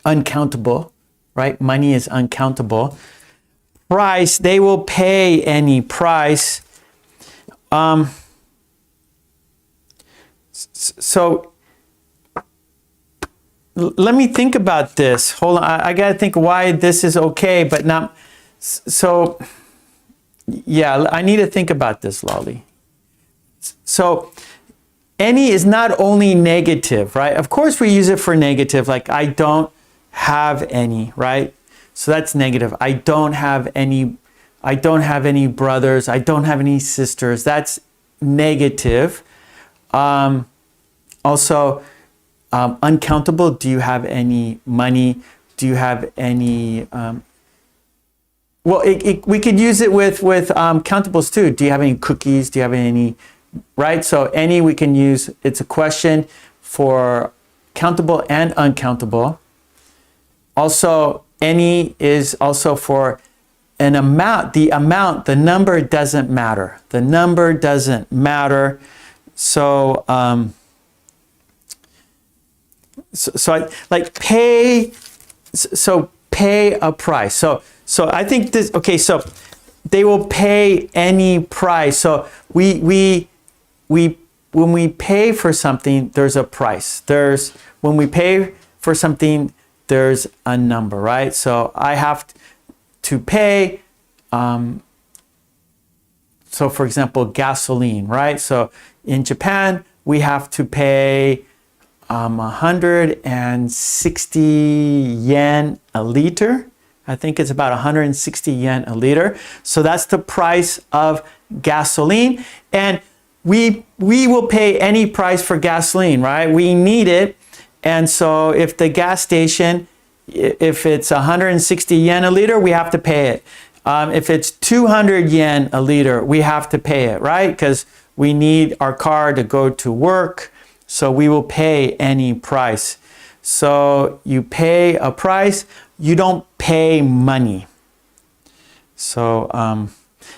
uncountable, right? Money is uncountable. Price, they will pay any price. So let me think about this. Hold on, I got to think why this is okay, but not. So yeah, I need to think about this, Lolly. So any is not only negative, right? Of course we use it for negative, like I don't have any, right? So that's negative. I don't have any brothers. I don't have any sisters. That's negative. Also, uncountable. Do you have any money? Do you have any? Well, we could use it with countables too. Do you have any cookies? Do you have any? Right. So any we can use. It's a question for countable and uncountable. Also, any is also for an amount. The amount, the number doesn't matter. The number doesn't matter. So, so I like pay. So pay a price. So I think this. Okay. So they will pay any price. So we when we pay for something, there's a price. When we pay for something, there's a number, right? So I have to pay. So for example, gasoline, right? So in Japan, we have to pay 160 yen a liter. I think it's about 160 yen a liter. So that's the price of gasoline. And we will pay any price for gasoline, right? We need it. And so if the gas station, if it's 160 yen a liter, we have to pay it. If it's 200 yen a liter, we have to pay it, right? Because we need our car to go to work. So we will pay any price. So you pay a price, you don't pay money. So,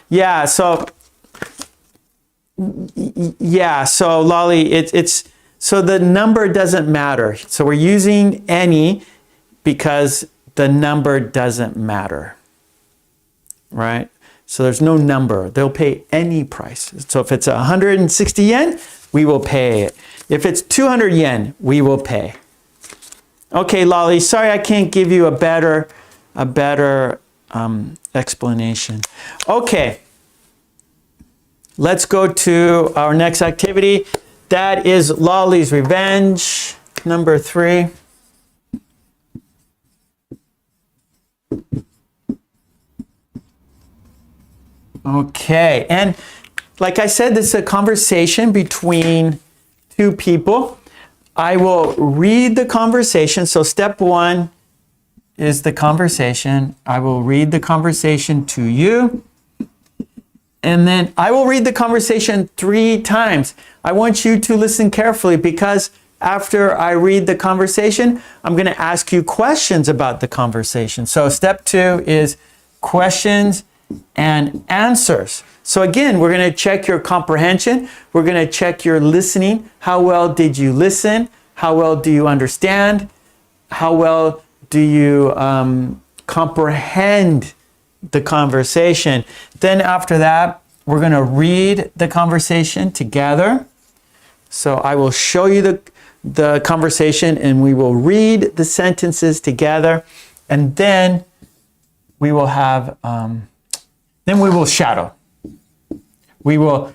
yeah, so Lolly, it's so the number doesn't matter. So we're using any because the number doesn't matter, right? So there's no number. They'll pay any price. So if it's 160 yen, we will pay it. If it's 200 yen, we will pay. Okay, Lolly, sorry I can't give you a better explanation. Okay, let's go to our next activity. That is Lolly's Revenge, number 3. Okay, and like I said, this is a conversation between two people. I will read the conversation. So step 1 is the conversation. I will read the conversation to you. And then I will read the conversation 3 times. I want you to listen carefully because after I read the conversation, I'm going to ask you questions about the conversation. So step 2 is questions and answers. So again, we're going to check your comprehension. We're going to check your listening. How well did you listen? How well do you understand? How well do you comprehend the conversation? Then after that, we're going to read the conversation together. So I will show you the conversation and we will read the sentences together, and then we will have then we will shadow. We will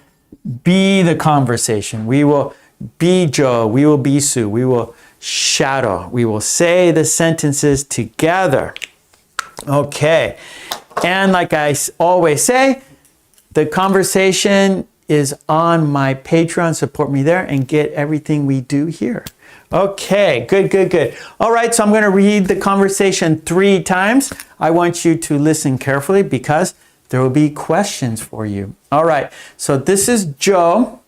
be the conversation. We will be Joe. We will be Sue. We will shadow. We will say the sentences together. Okay. And like I always say, the conversation is on my Patreon. Support me there and get everything we do here. Okay, good, good, good. All right, so I'm going to read the conversation 3 times. I want you to listen carefully because there will be questions for you. All right, so this is Joe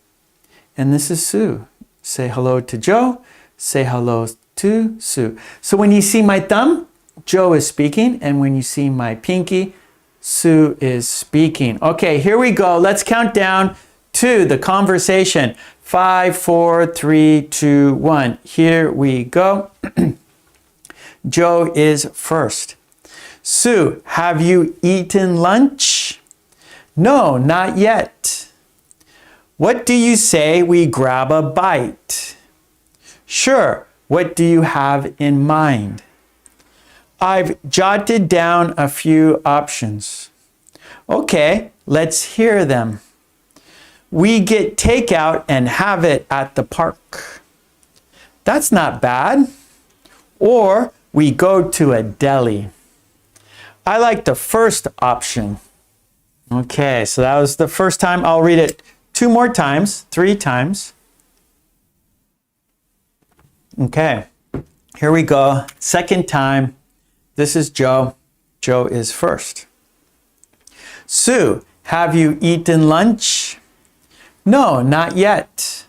and this is Sue. Say hello to Joe. Say hello to Sue. So when you see my thumb, Joe is speaking, and when you see my pinky, Sue is speaking. Okay, here we go. Let's count down to the conversation. 5, 4, 3, 2, 1. Here we go. Joe is first. Sue, have you eaten lunch? No, not yet. What do you say we grab a bite? Sure. What do you have in mind? I've jotted down a few options. Okay, let's hear them. We get takeout and have it at the park. That's not bad. Or we go to a deli. I like the first option. Okay, so that was the first time. I'll read it 2 more times, 3 times. Okay, here we go. Second time. This is Joe. Joe is first. Sue, have you eaten lunch? No, not yet.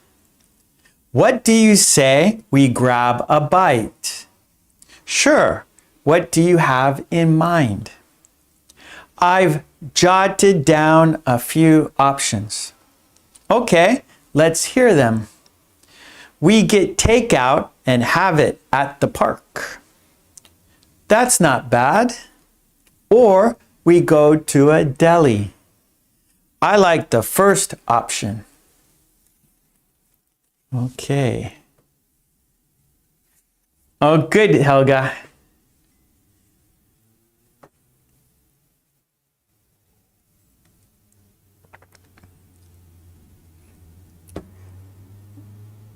What do you say we grab a bite? Sure. What do you have in mind? I've jotted down a few options. Okay, let's hear them. We get takeout and have it at the park. That's not bad. Or we go to a deli. I like the first option. Okay. Oh, good, Helga.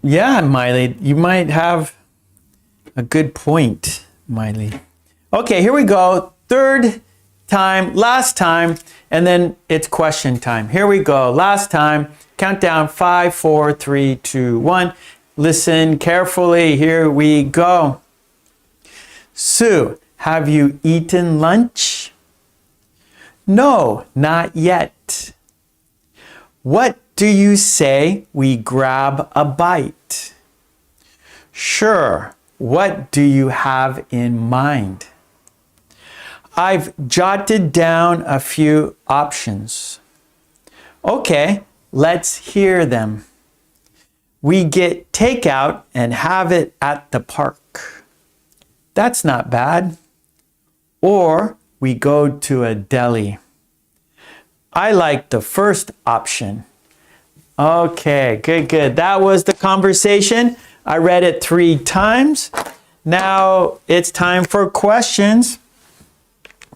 Yeah, Miley, you might have a good point, Miley. Okay, here we go. Third time, last time, and then it's question time. Here we go. Last time, count down 5, 4, 3, 2, 1. Listen carefully. Here we go. Sue, have you eaten lunch? No, not yet. What do you say we grab a bite? Sure. What do you have in mind? I've jotted down a few options. Okay, let's hear them. We get takeout and have it at the park. That's not bad. Or we go to a deli. I like the first option. Okay, good, good. That was the conversation. I read it 3 times. Now it's time for questions.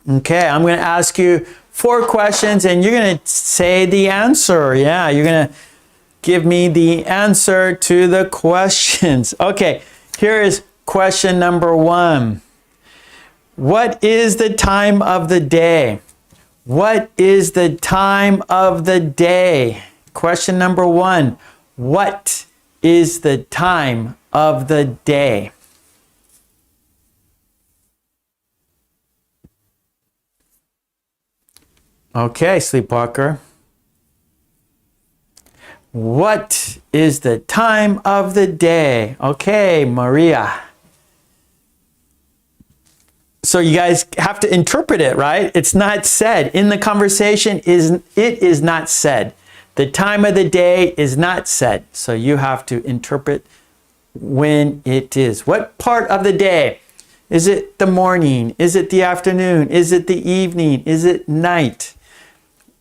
Okay, I'm going to ask you 4 questions and you're going to say the answer. Yeah, you're going to give me the answer to the questions. Okay, here is question number 1. What is the time of the day? What is the time of the day? Question number 1. What is the time of the day? Okay, Sleepwalker. What is the time of the day? Okay, Maria. So you guys have to interpret it, right? It's not said. In the conversation, it is not said. The time of the day is not said. So you have to interpret when it is. What part of the day? Is it the morning? Is it the afternoon? Is it the evening? Is it night?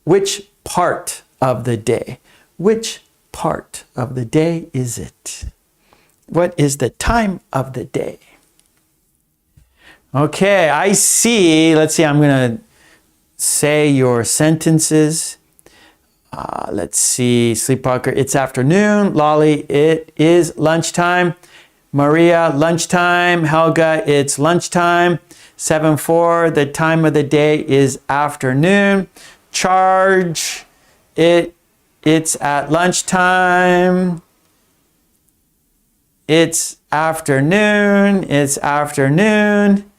Which part of the day? Which part of the day is it? What is the time of the day? Okay, I see. Let's see, I'm going to say your sentences. Let's see, Sleepwalker, it's afternoon. Lolly, it is lunchtime. Maria, lunchtime. Helga, it's lunchtime. 7-4, the time of the day is afternoon. Charge, it's at lunchtime. It's afternoon. It's afternoon.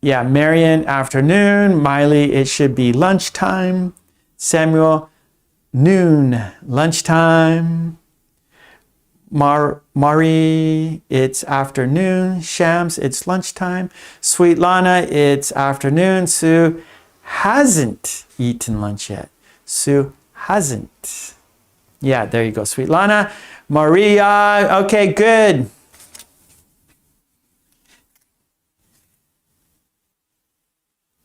Yeah, Marion, afternoon. Miley, it should be lunchtime. Samuel, noon, lunchtime. Mari, it's afternoon. Shams, it's lunchtime. Sweet Lana, it's afternoon. Sue hasn't eaten lunch yet. Sue hasn't. Yeah, there you go, Sweet Lana. Maria, okay, good.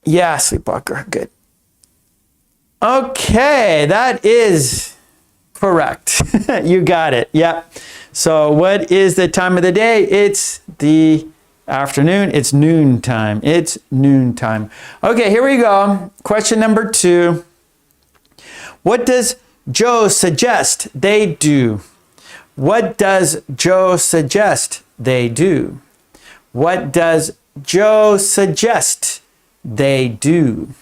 Yeah, Sleepwalker, good. Okay, that is correct. You got it. Yep. So what is the time of the day? It's the afternoon. It's noon time. It's noon time. Okay, here we go. Question number 2. What does Joe suggest they do? What does Joe suggest they do? What does Joe suggest they do?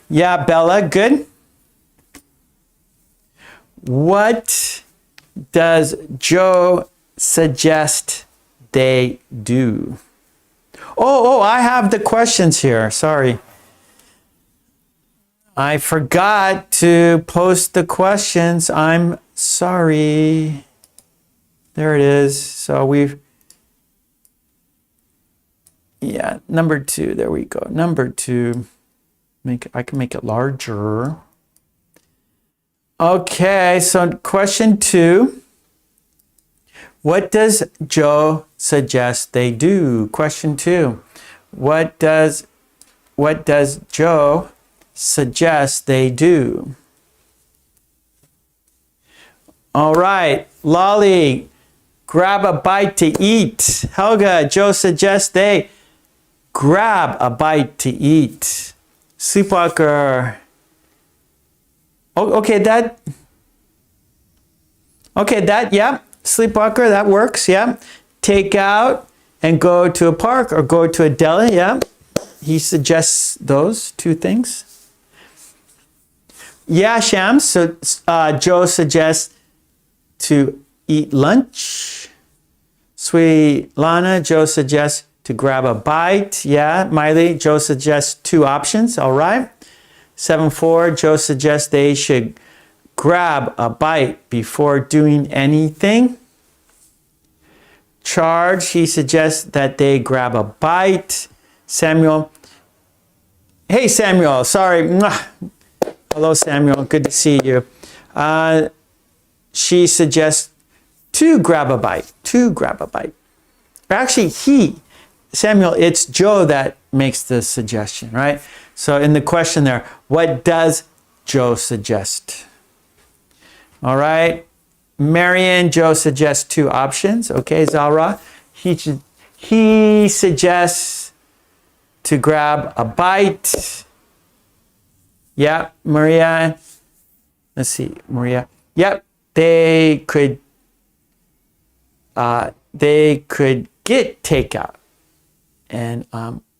Yeah, Bella, good. What does Joe suggest they do? Oh, I have the questions here. Sorry. I forgot to post the questions. I'm sorry. There it is. So yeah, number 2. There we go. Number 2. I can make it larger. Okay, so question 2. What does Joe suggest they do? Question 2. What does Joe suggest they do? All right, Lolly, grab a bite to eat. Helga, Joe suggests they grab a bite to eat. Sleepwalker. Oh, okay, yeah. Sleepwalker, that works, yeah. Take out and go to a park or go to a deli, yeah. He suggests those 2 things. Yeah, Shams. So Joe suggests to eat lunch. Sweet Lana, Joe suggests to grab a bite. Yeah, Miley, Joe suggests 2 options. All right. 7-4, Joe suggests they should grab a bite before doing anything. Charge, he suggests that they grab a bite. Samuel, hey Samuel, sorry. Hello Samuel, good to see you. She suggests to grab a bite. Actually, Samuel, it's Joe that makes the suggestion, right? So in the question there, what does Joe suggest? All right. Marion, Joe suggests 2 options. Okay, Zara, he suggests to grab a bite. Yeah, Maria. Let's see, Maria. Yep, they could get takeout and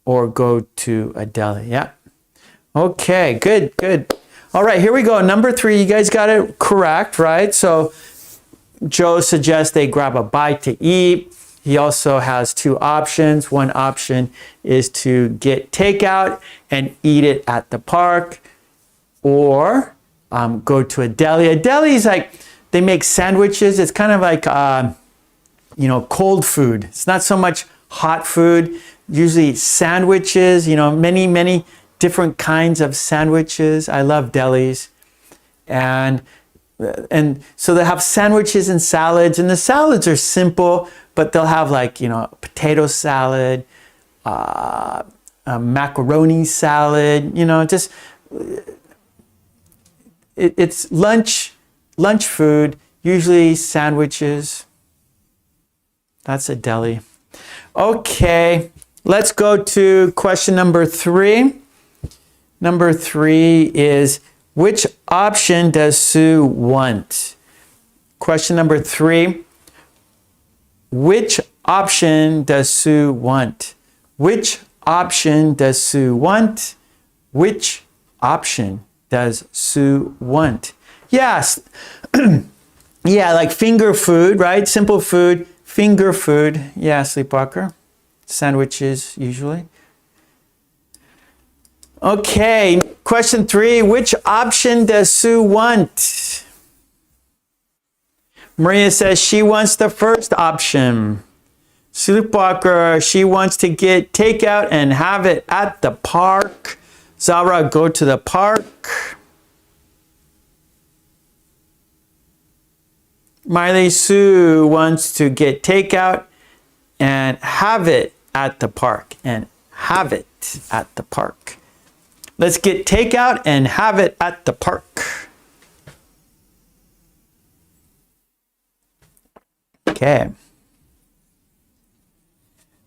or go to a deli. Yeah. Okay, good. All right, here we go. Number 3, you guys got it correct, right? So Joe suggests they grab a bite to eat. He also has 2 options. One option is to get takeout and eat it at the park, or go to a deli. A deli is like, they make sandwiches. It's kind of like, you know, cold food. It's not so much hot food. Usually sandwiches, you know, many different kinds of sandwiches. I love delis. And so they have sandwiches and salads, and the salads are simple, but they'll have like, you know, potato salad, a macaroni salad, you know, just, it's lunch food, usually sandwiches. That's a deli. Okay, let's go to question number 3. Number 3 is, which option does Sue want? Question number 3. Which option does Sue want? Which option does Sue want? Which option does Sue want? Yes. Yeah, like finger food, right? Simple food, finger food. Yeah, sleepwalker. Sandwiches, usually. Okay, question 3. Which option does Sue want? Maria says she wants the first option. Sleepwalker, she wants to get takeout and have it at the park. Zara, go to the park. Miley Sue wants to get takeout and have it at the park. And have it at the park. Let's get takeout and have it at the park. Okay.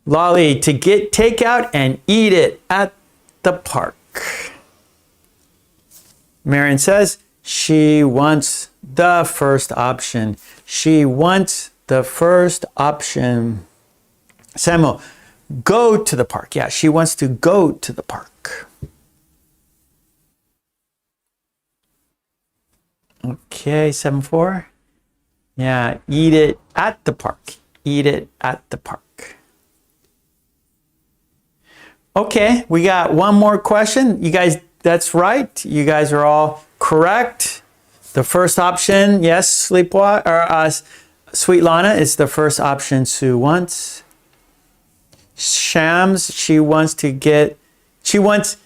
Lolly, to get takeout and eat it at the park. Marion says she wants the first option. She wants the first option. Samuel, go to the park. Yeah, she wants to go to the park. Okay, 7-4. Yeah, eat it at the park. Eat it at the park. Okay, we got one more question. You guys, that's right. You guys are all correct. The first option, yes, Sweet Lana is the first option Sue wants. Shams, she wants takeout. She wants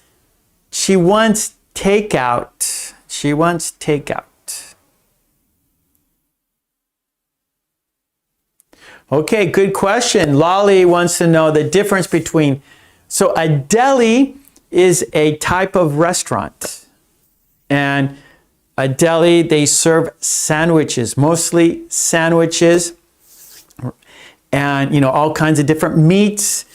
takeout. Okay, good question. Lolly wants to know the difference between, so a deli is a type of restaurant. And a deli, they serve sandwiches, mostly sandwiches. And, you know, all kinds of different meats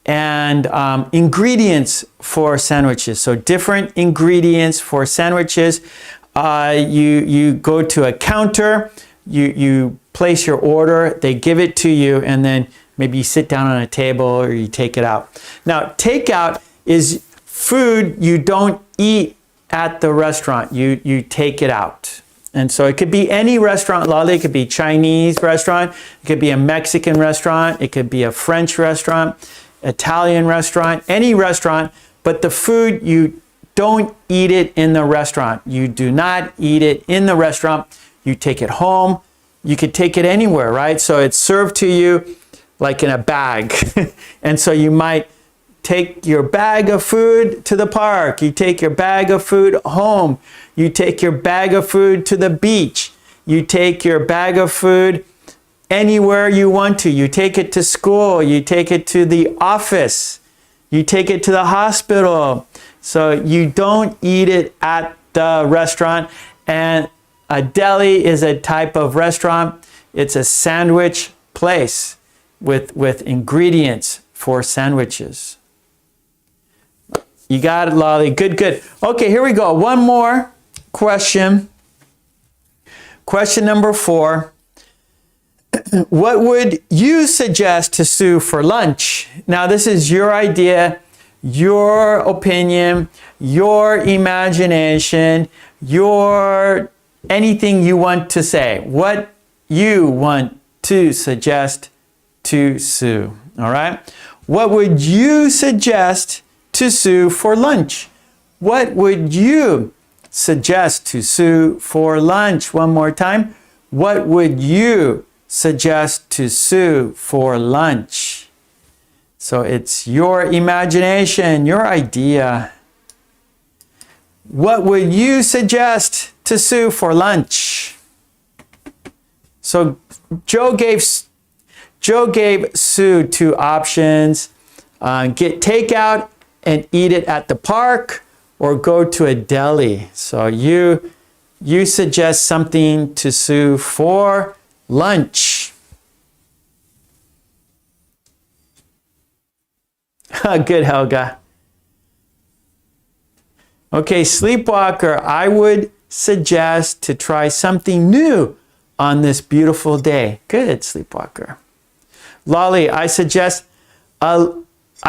and ingredients for sandwiches. So different ingredients for sandwiches. You go to a counter, you place your order, they give it to you, and then maybe you sit down on a table or you take it out. Now, takeout is food you don't eat at the restaurant. You take it out. And so it could be any restaurant, Lolly. It could be Chinese restaurant. It could be a Mexican restaurant. It could be a French restaurant, Italian restaurant, any restaurant. But the food, you don't eat it in the restaurant. You do not eat it in the restaurant. You take it home. You could take it anywhere, right? So it's served to you like in a bag. And so you might take your bag of food to the park. You take your bag of food home. You take your bag of food to the beach. You take your bag of food anywhere you want to. You take it to school. You take it to the office. You take it to the hospital. So you don't eat it at the restaurant. And a deli is a type of restaurant. It's a sandwich place with ingredients for sandwiches. You got it, Lolly. Good, good. Okay, here we go. One more question. Question number 4. What would you suggest to Sue for lunch? Now, this is your idea, your opinion, your imagination, your anything you want to say. What you want to suggest to Sue. All right? What would you suggest to Sue for lunch? What would you suggest to Sue for lunch? One more time. What would you suggest to Sue for lunch? So it's your imagination, your idea. What would you suggest to Sue for lunch? So Joe gave Sue 2 options. Get takeout and eat it at the park, or go to a deli. So you suggest something to Sue for lunch. Good, Helga. Okay, Sleepwalker, I would suggest to try something new on this beautiful day. Good, Sleepwalker. Lolly, I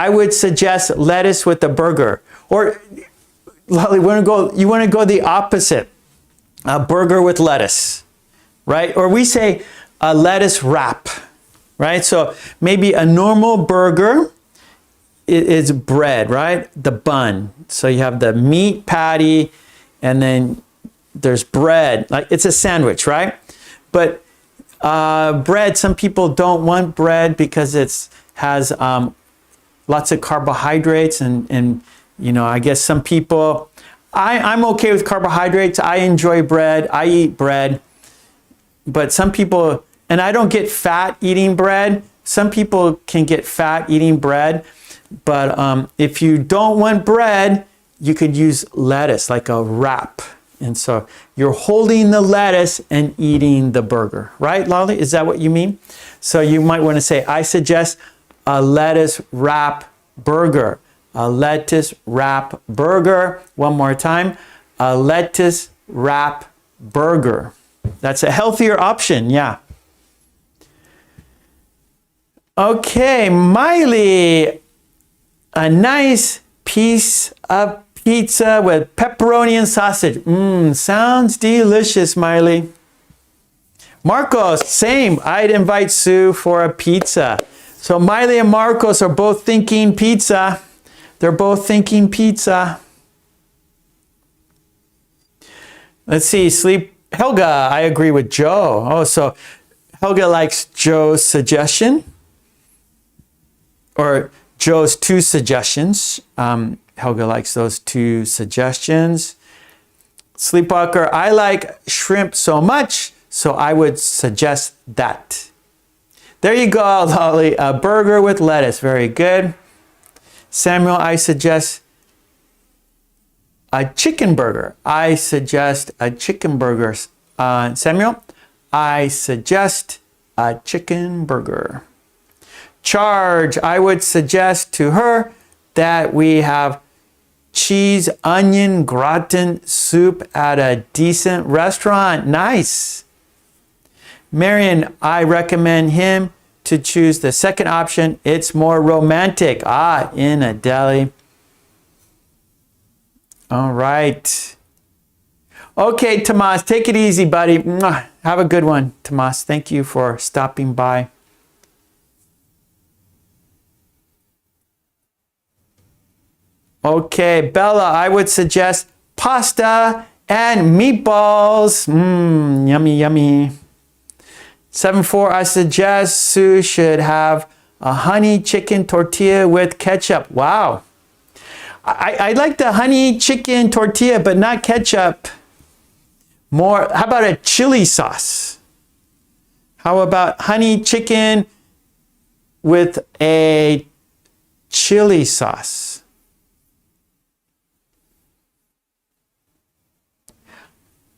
would suggest lettuce with a burger. Or, Lolly, you want to go the opposite. A burger with lettuce, right? Or we say a lettuce wrap, right? So maybe a normal burger is bread, right? The bun. So you have the meat patty, and then there's bread. Like it's a sandwich, right? But bread, some people don't want bread because it has lots of carbohydrates, and you know, I guess some people, I'm okay with carbohydrates. I enjoy bread. I eat bread. But some people, and I don't get fat eating bread. Some people can get fat eating bread. But if you don't want bread, you could use lettuce, like a wrap. And so you're holding the lettuce and eating the burger, right, Lolly? Is that what you mean? So you might want to say, I suggest a lettuce wrap burger. A lettuce wrap burger. One more time. A lettuce wrap burger. That's a healthier option, yeah. Okay, Miley. A nice piece of pizza with pepperoni and sausage. Sounds delicious, Miley. Marcos, same. I'd invite Sue for a pizza. So Miley and Marcos are both thinking pizza. They're both thinking pizza. Let's see, Helga, I agree with Joe. Oh, so Helga likes Joe's suggestion. Or Joe's 2 suggestions. Helga likes those 2 suggestions. Sleepwalker, I like shrimp so much, so I would suggest that. There you go, Lolly. A burger with lettuce. Very good. Samuel, I suggest a chicken burger. I suggest a chicken burger. Samuel, I suggest a chicken burger. Charge, I would suggest to her that we have cheese onion gratin soup at a decent restaurant. Nice. Marion, I recommend him to choose the second option. It's more romantic. In a deli. All right. Okay, Tomas, take it easy, buddy. Have a good one, Tomas. Thank you for stopping by. Okay, Bella, I would suggest pasta and meatballs. Yummy, yummy. 7-4, I suggest Sue should have a honey chicken tortilla with ketchup. Wow. I like the honey chicken tortilla, but not ketchup. More, how about a chili sauce? How about honey chicken with a chili sauce?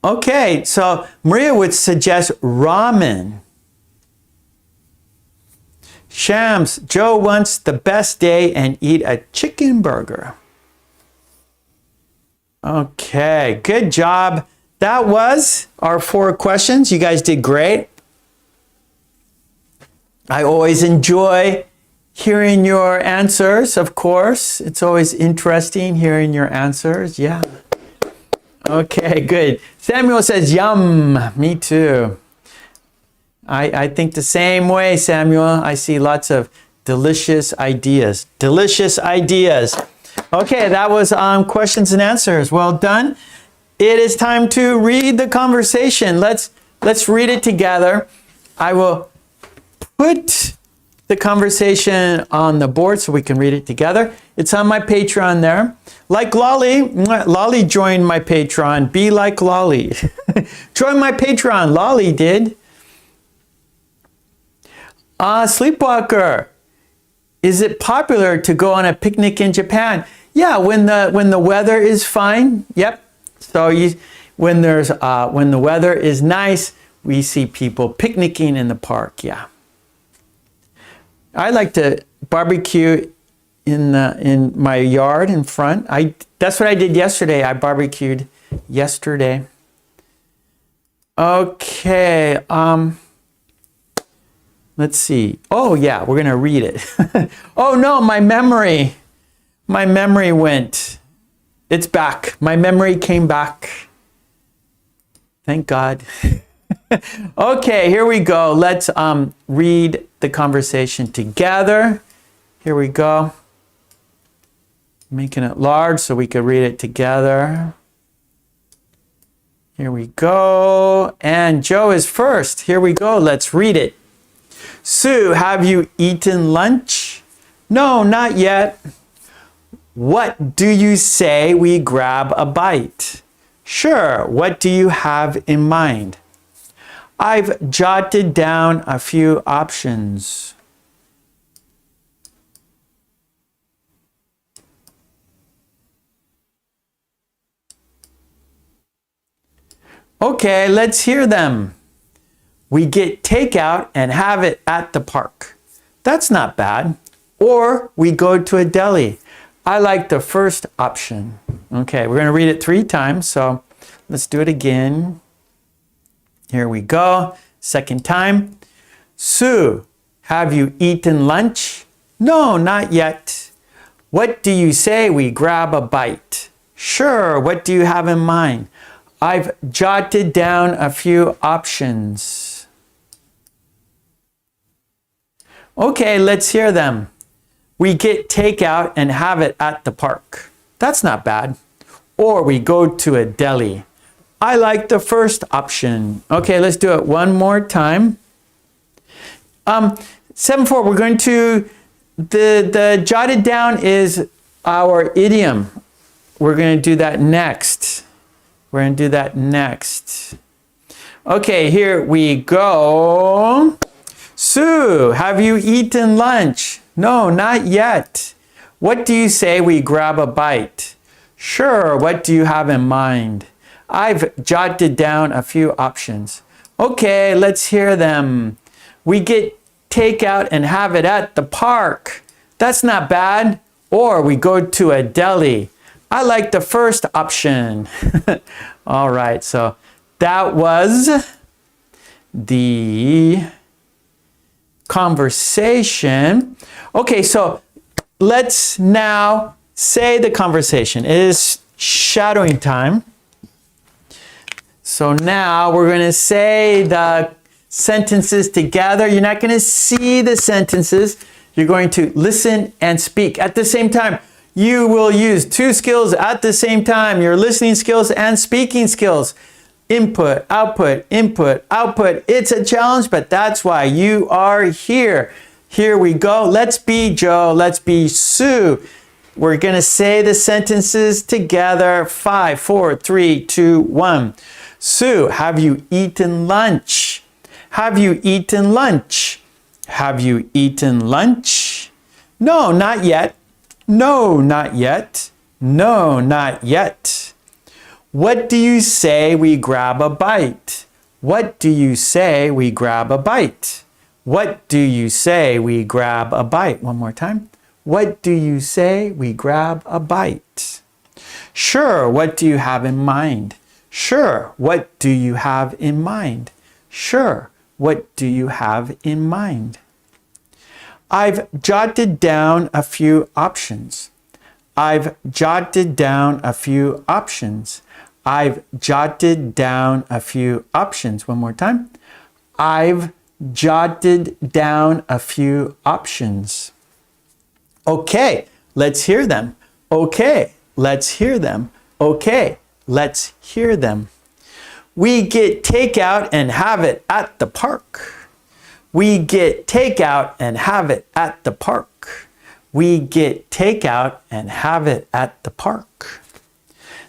Okay, so Maria would suggest ramen. Shams, Joe wants the best day and eat a chicken burger. Okay, good job. That was our 4 questions. You guys did great. I always enjoy hearing your answers, of course. It's always interesting hearing your answers. Yeah. Okay, good. Samuel says, yum. Me too. I think the same way, Samuel. I see lots of delicious ideas. Delicious ideas. Okay, that was questions and answers. Well done. It is time to read the conversation. Let's read it together. I will put the conversation on the board so we can read it together. It's on my Patreon there. Like Lolly, Lolly joined my Patreon. Be like Lolly. Join my Patreon. Lolly did. Sleepwalker. Is it popular to go on a picnic in Japan? Yeah, when the weather is fine. Yep. So when the weather is nice, we see people picnicking in the park. Yeah. I like to barbecue in my yard in front. That's what I did yesterday. I barbecued yesterday. Okay. Let's see. Oh yeah, we're gonna read it. Oh no, my memory went. It's back. My memory came back. Thank God. Okay, here we go. Let's read the conversation together. Here we go. Making it large so we can read it together. Here we go. And Joe is first. Here we go. Let's read it. Sue, have you eaten lunch? No, not yet. What do you say we grab a bite? Sure. What do you have in mind? I've jotted down a few options. Okay, let's hear them. We get takeout and have it at the park. That's not bad. Or we go to a deli. I like the first option. Okay, we're going to read it 3 times, so let's do it again. Here we go. Second time. Sue, have you eaten lunch? No, not yet. What do you say we grab a bite? Sure, what do you have in mind? I've jotted down a few options. Okay, let's hear them. We get takeout and have it at the park. That's not bad. Or we go to a deli. I like the first option. Okay, let's do it one more time. 7-4, we're going to, the jotted down is our idiom. We're going to do that next. We're going to do that next. Okay, here we go. Sue, have you eaten lunch? No, not yet. What do you say we grab a bite? Sure, what do you have in mind? I've jotted down a few options. Okay, let's hear them. We get takeout and have it at the park. That's not bad. Or we go to a deli. I like the first option. All right, so that was the conversation. Okay, so let's now say the conversation. It is shadowing time. So now we're going to say the sentences together. You're not going to see the sentences. You're going to listen and speak at the same time. You will use 2 skills at the same time, your listening skills and speaking skills. Input, output, input, output. It's a challenge, but that's why you are here. Here we go. Let's be Joe. Let's be Sue. We're going to say the sentences together. 5, 4, 3, 2, 1. Sue, have you eaten lunch? Have you eaten lunch? Have you eaten lunch? No, not yet. No, not yet. No, not yet. What do you say we grab a bite? What do you say we grab a bite? What do you say we grab a bite? One more time. What do you say we grab a bite? Sure, what do you have in mind? Sure, what do you have in mind? Sure, what do you have in mind? I've jotted down a few options. I've jotted down a few options. I've jotted down a few options. One more time. I've jotted down a few options. Okay, let's hear them. Okay, let's hear them. Okay, let's hear them. We get takeout and have it at the park. We get takeout and have it at the park. We get takeout and have it at the park.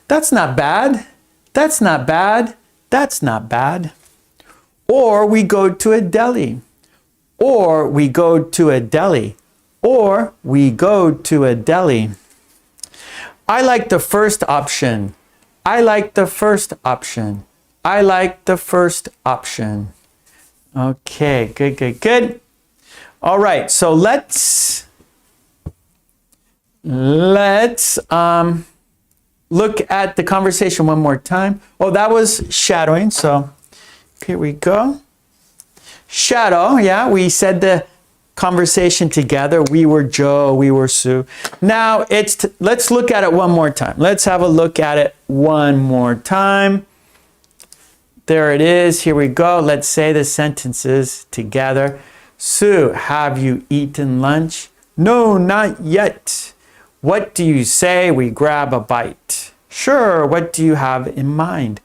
That's not bad. That's not bad. That's not bad. Or we go to a deli. Or we go to a deli. Or we go to a deli. I like the first option. I like the first option. I like the first option. Okay, good, good, good. All right, so let's look at the conversation one more time. Oh, that was shadowing, so here we go. Shadow, yeah, we said the conversation together. We were Joe, we were Sue. Now let's look at it one more time. Let's have a look at it one more time. There it is. Here we go. Let's say the sentences together. Sue, have you eaten lunch? No, not yet. What do you say we grab a bite? Sure, what do you have in mind?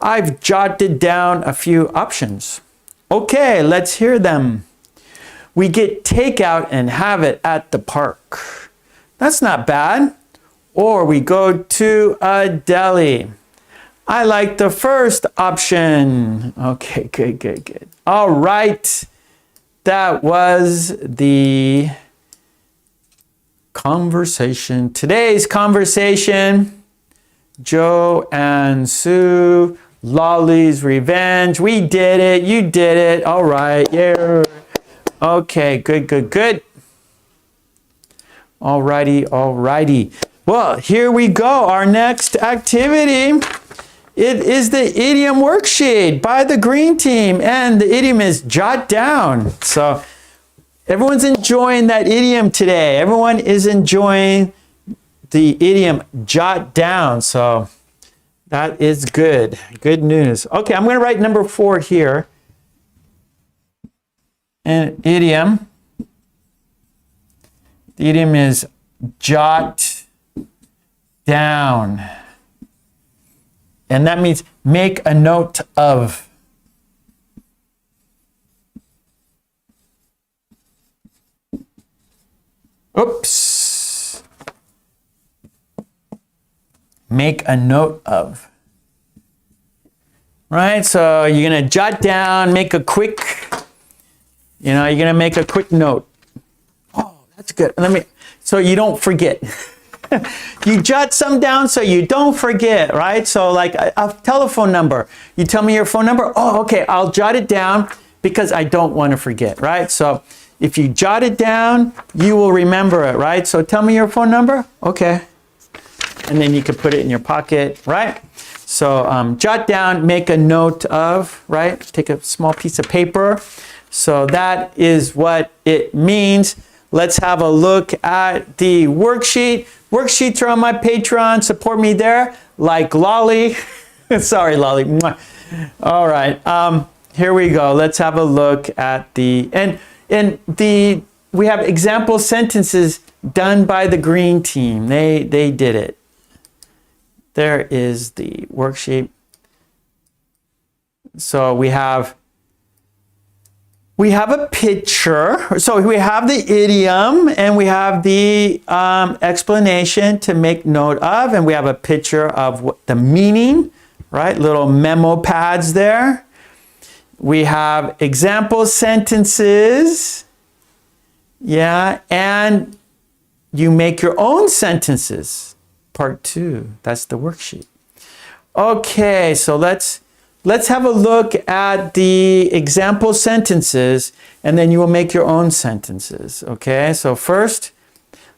I've jotted down a few options. Okay, let's hear them. We get takeout and have it at the park. That's not bad. Or we go to a deli. I like the first option. Okay, good, good, good. All right. That was the conversation. Today's conversation. Joe and Sue. Lolly's Revenge. We did it. You did it. All right. Yeah. Okay, good, good, good. All righty, all righty. Well, here we go. Our next activity. It is the idiom worksheet by the green team, and the idiom is jot down. So everyone's enjoying that idiom today. Everyone is enjoying the idiom jot down. So that is good. Good news. Okay, I'm going to write number 4 here. And idiom. The idiom is jot down. And that means make a note of. Oops. Make a note of. Right? So you're going to jot down, make a quick, you're going to make a quick note. Oh, that's good. So you don't forget. You jot some down so you don't forget, right? So like a telephone number. You tell me your phone number. Oh, okay. I'll jot it down because I don't want to forget, right? So if you jot it down, you will remember it, right? So tell me your phone number. Okay. And then you can put it in your pocket, right? So jot down, make a note of, right? Take a small piece of paper. So that is what it means. Let's have a look at the worksheet. Worksheets are on my Patreon. Support me there, like Lolly. Sorry, Lolly. All right. Here we go. Let's have a look at we have example sentences done by the green team. They did it. There is the worksheet. So we have a picture. So we have the idiom and we have the explanation to make note of, and we have a picture of what the meaning, right? Little memo pads there. We have example sentences. Yeah, and you make your own sentences. Part 2. That's the worksheet. Okay, so let's have a look at the example sentences, and then you will make your own sentences. Okay, so first,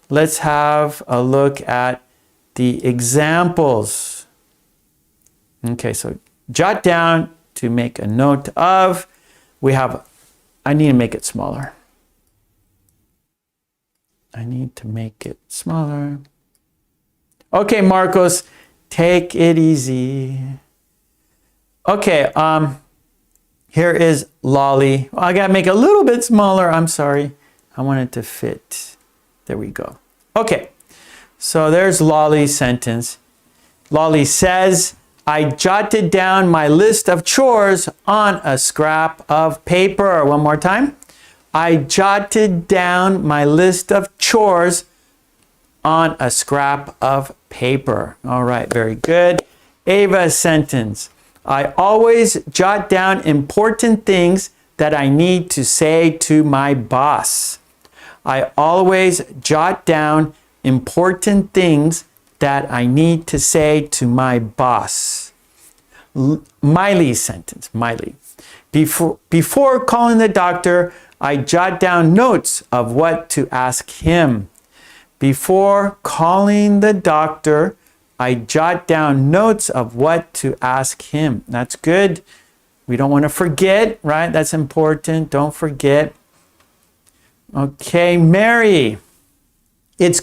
let's have a look at the examples. Okay, so jot down to make a note of. I need to make it smaller. I need to make it smaller. Okay, Marcos, take it easy. Okay, here is Lolly. I gotta make it a little bit smaller. I'm sorry. I want it to fit. There we go. Okay, So there's Lolly's sentence. Lolly says, I jotted down my list of chores on a scrap of paper. One more time. I jotted down my list of chores on a scrap of paper. All right, very good. Ava's sentence. I always jot down important things that I need to say to my boss. I always jot down important things that I need to say to my boss. Miley's sentence. Miley. Before calling the doctor, I jot down notes of what to ask him. Before calling the doctor, I jot down notes of what to ask him. That's good. We don't want to forget, right? That's important. Don't forget. Okay, Mary. It's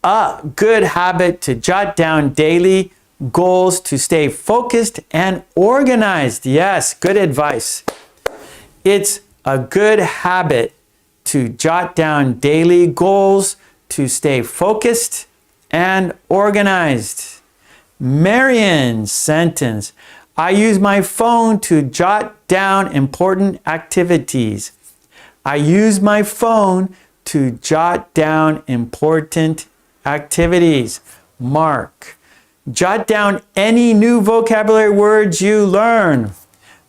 a good habit to jot down daily goals to stay focused and organized. Yes, good advice. It's a good habit to jot down daily goals to stay focused and organized. Marion's sentence. I use my phone to jot down important activities. I use my phone to jot down important activities. Mark. Jot down any new vocabulary words you learn.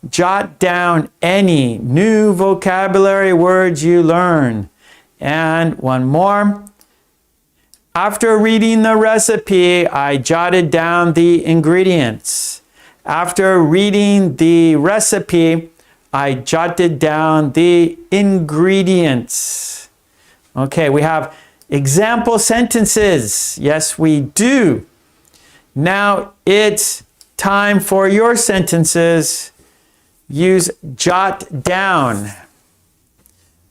Jot down any new vocabulary words you learn. And one more. After reading the recipe, I jotted down the ingredients. After reading the recipe, I jotted down the ingredients. Okay, we have example sentences. Yes, we do. Now it's time for your sentences. Use jot down.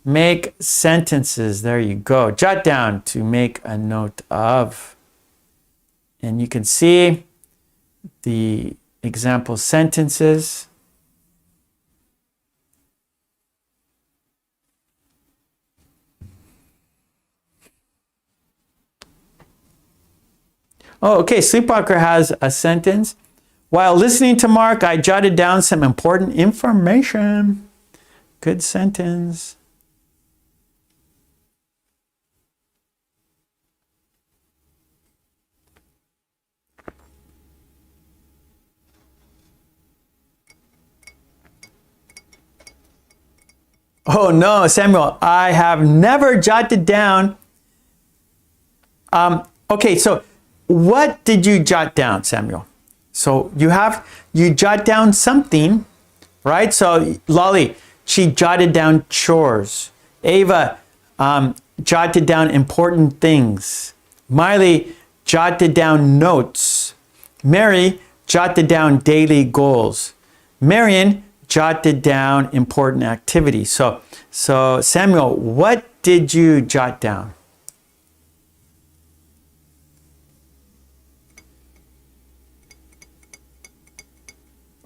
Make sentences. There you go. Jot down to make a note of. And you can see the example sentences. Oh, okay. Sleepwalker has a sentence. While listening to Mark, I jotted down some important information. Good sentence. Oh no, Samuel, I have never jotted down. Okay, so what did you jot down, Samuel? So you jot down something, right? So Lolly, she jotted down chores. Ava jotted down important things. Miley jotted down notes. Mary jotted down daily goals. Marion jotted down important activities. So Samuel, what did you jot down?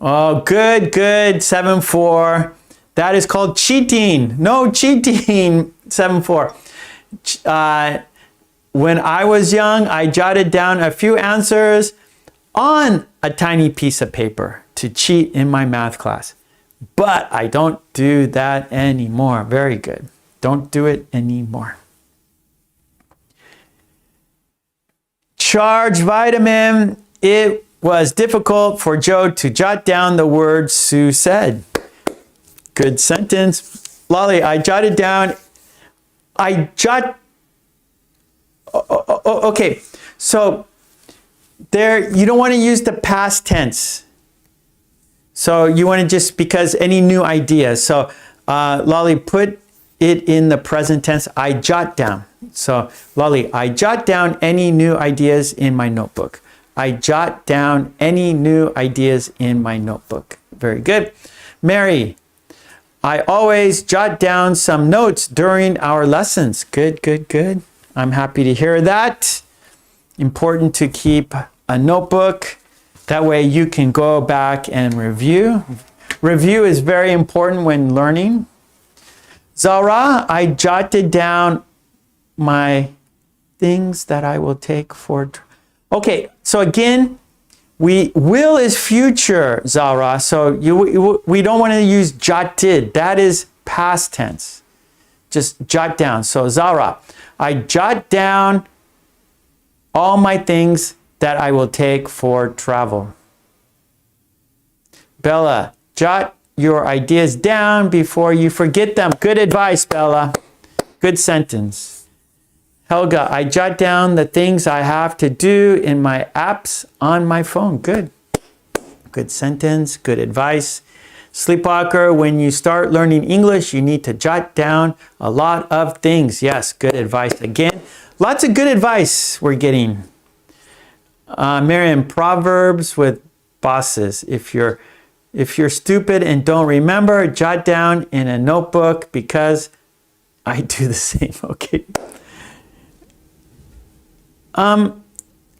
Oh, good, 7-4. That is called cheating. No cheating, 7-4. When I was young, I jotted down a few answers on a tiny piece of paper to cheat in my math class. But I don't do that anymore. Very good. Don't do it anymore. Charged vitamin. It was difficult for Joe to jot down the words Sue said. Good sentence. Lolly, I jotted down. Okay. So there, you don't want to use the past tense. So you want to just, because any new ideas. So Lolly, put it in the present tense. I jot down. So Lolly, I jot down any new ideas in my notebook. I jot down any new ideas in my notebook. Very good. Mary, I always jot down some notes during our lessons. Good. I'm happy to hear that. Important to keep a notebook. That way you can go back and review. Review is very important when learning. Zara, I jotted down my things that I will take for. Okay, so again, will is future, Zara. So we don't want to use jotted. That is past tense. Just jot down. So Zara, I jot down all my things that I will take for travel. Bella, jot your ideas down before you forget them. Good advice, Bella. Good sentence. Helga, I jot down the things I have to do in my apps on my phone. Good. Good sentence. Good advice. Sleepwalker, when you start learning English, you need to jot down a lot of things. Yes, good advice. Again, lots of good advice we're getting. Miriam, Proverbs with bosses. If you're stupid and don't remember, jot down in a notebook because I do the same. Okay.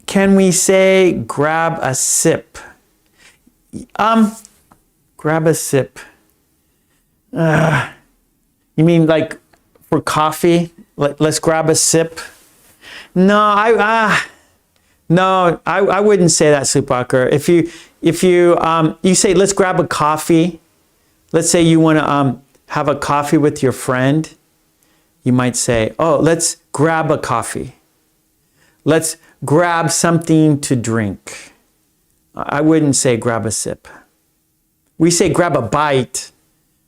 Can we say grab a sip? Grab a sip. You mean like for coffee? Let's grab a sip. No, I wouldn't say that, Sleepwalker. If you say let's grab a coffee, let's say you want to have a coffee with your friend, you might say, oh, let's grab a coffee. Let's grab something to drink. I wouldn't say grab a sip. We say grab a bite,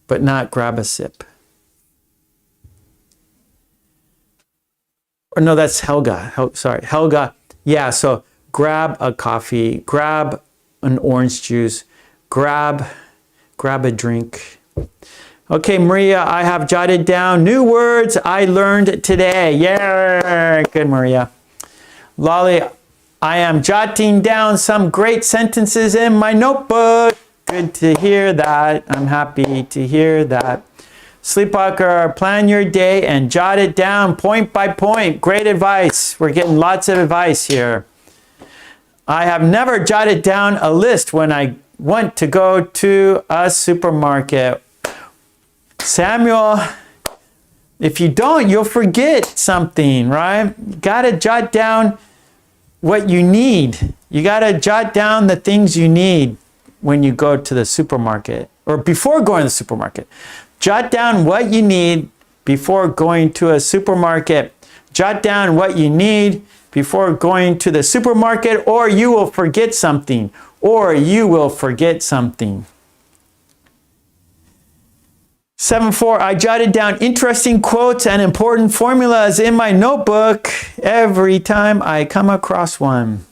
but not grab a sip. Or no, that's Helga. Sorry, Helga. Yeah, so grab a coffee, grab an orange juice, grab a drink. Okay, Maria, I have jotted down new words I learned today. Yeah, good, Maria. Lolly, I am jotting down some great sentences in my notebook. Good to hear that. I'm happy to hear that. Sleepwalker, plan your day and jot it down point by point. Great advice. We're getting lots of advice here. I have never jotted down a list when I want to go to a supermarket. Samuel, if you don't, you'll forget something, right? You gotta jot down what you need. You gotta jot down the things you need when you go to the supermarket or before going to the supermarket. Jot down what you need before going to a supermarket. Jot down what you need before going to the supermarket, or you will forget something. Or you will forget something. 7.4, I jotted down interesting quotes and important formulas in my notebook every time I come across one.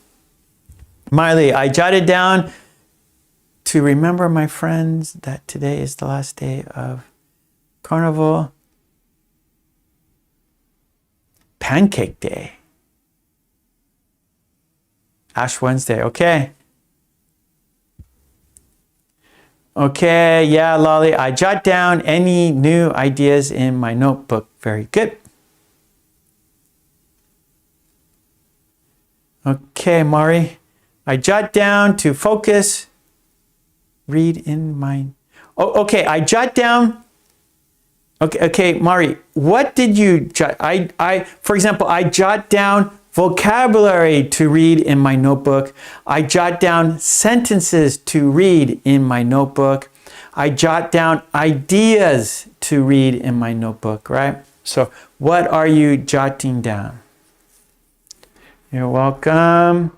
Miley, I jotted down to remember my friends that today is the last day of Carnival. Pancake Day. Ash Wednesday, okay. Okay, yeah, Lolly, I jot down any new ideas in my notebook. Very good. Okay, Mari, I jot down to focus, read in my... Oh, okay, I jot down... Okay, Mari, what did you jot? For example, I jot down vocabulary to read in my notebook. I jot down sentences to read in my notebook. I jot down ideas to read in my notebook, right? So what are you jotting down? You're welcome.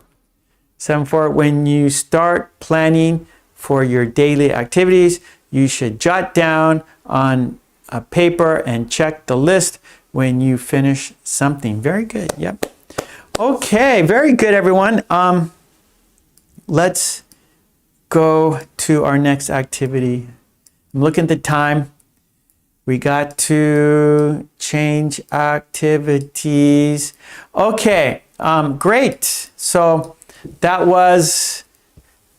7.4, when you start planning for your daily activities, you should jot down on a paper and check the list when you finish something. Very good. Yep. Okay, very good, everyone. Let's go to our next activity. I'm looking at the time. We got to change activities. Okay, great. So that was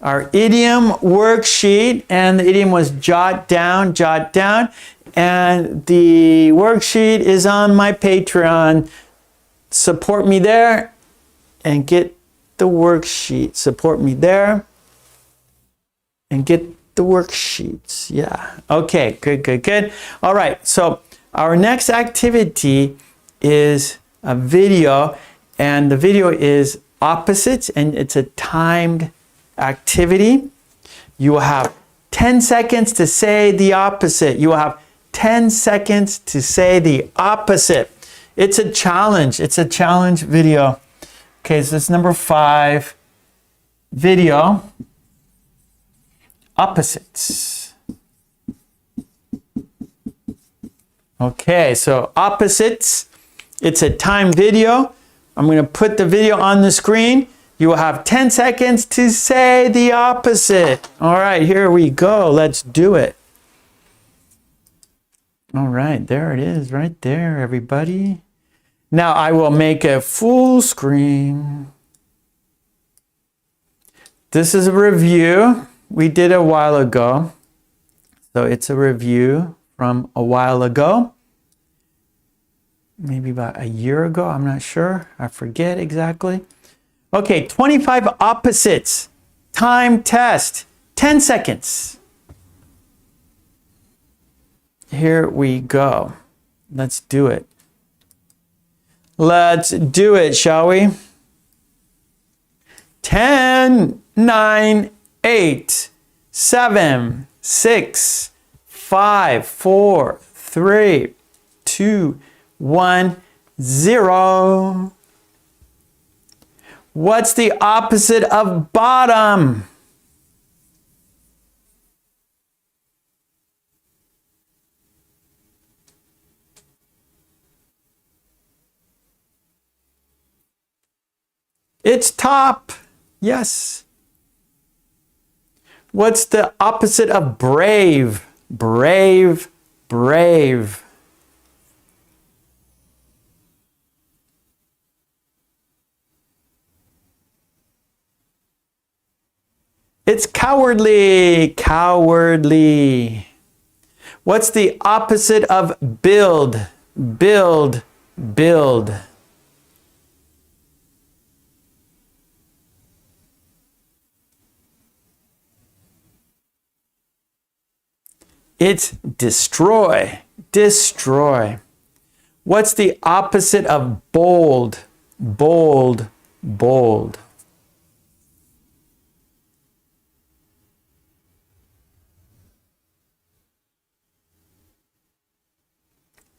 our idiom worksheet, and the idiom was jot down, jot down. And the worksheet is on my Patreon. Support me there and get the worksheet. Support me there and get the worksheets. Yeah. Okay, good. All right, so our next activity is a video, And the video is opposites, and it's a timed activity. You will have 10 seconds to say the opposite. You will have 10 seconds to say the opposite. It's a challenge. It's a challenge video. Okay, so it's number 5. Video. Opposites. Okay, so opposites. It's a timed video. I'm going to put the video on the screen. You will have 10 seconds to say the opposite. All right, here we go. Let's do it. All right, there it is right there, everybody. Now I will make a full screen. This is a review we did a while ago. So it's a review from a while ago. Maybe about a year ago, I'm not sure. I forget exactly. Okay, 25 opposites. Time test. 10 seconds. Here we go. Let's do it. Let's do it, shall we? 10, 9, 8, 7, 6, 5, 4, 3, 2, 1, 0. What's the opposite of bottom? It's top. Yes. What's the opposite of brave? Brave, brave. It's cowardly, cowardly. What's the opposite of build? Build, build. It's destroy, destroy. What's the opposite of bold? Bold, bold.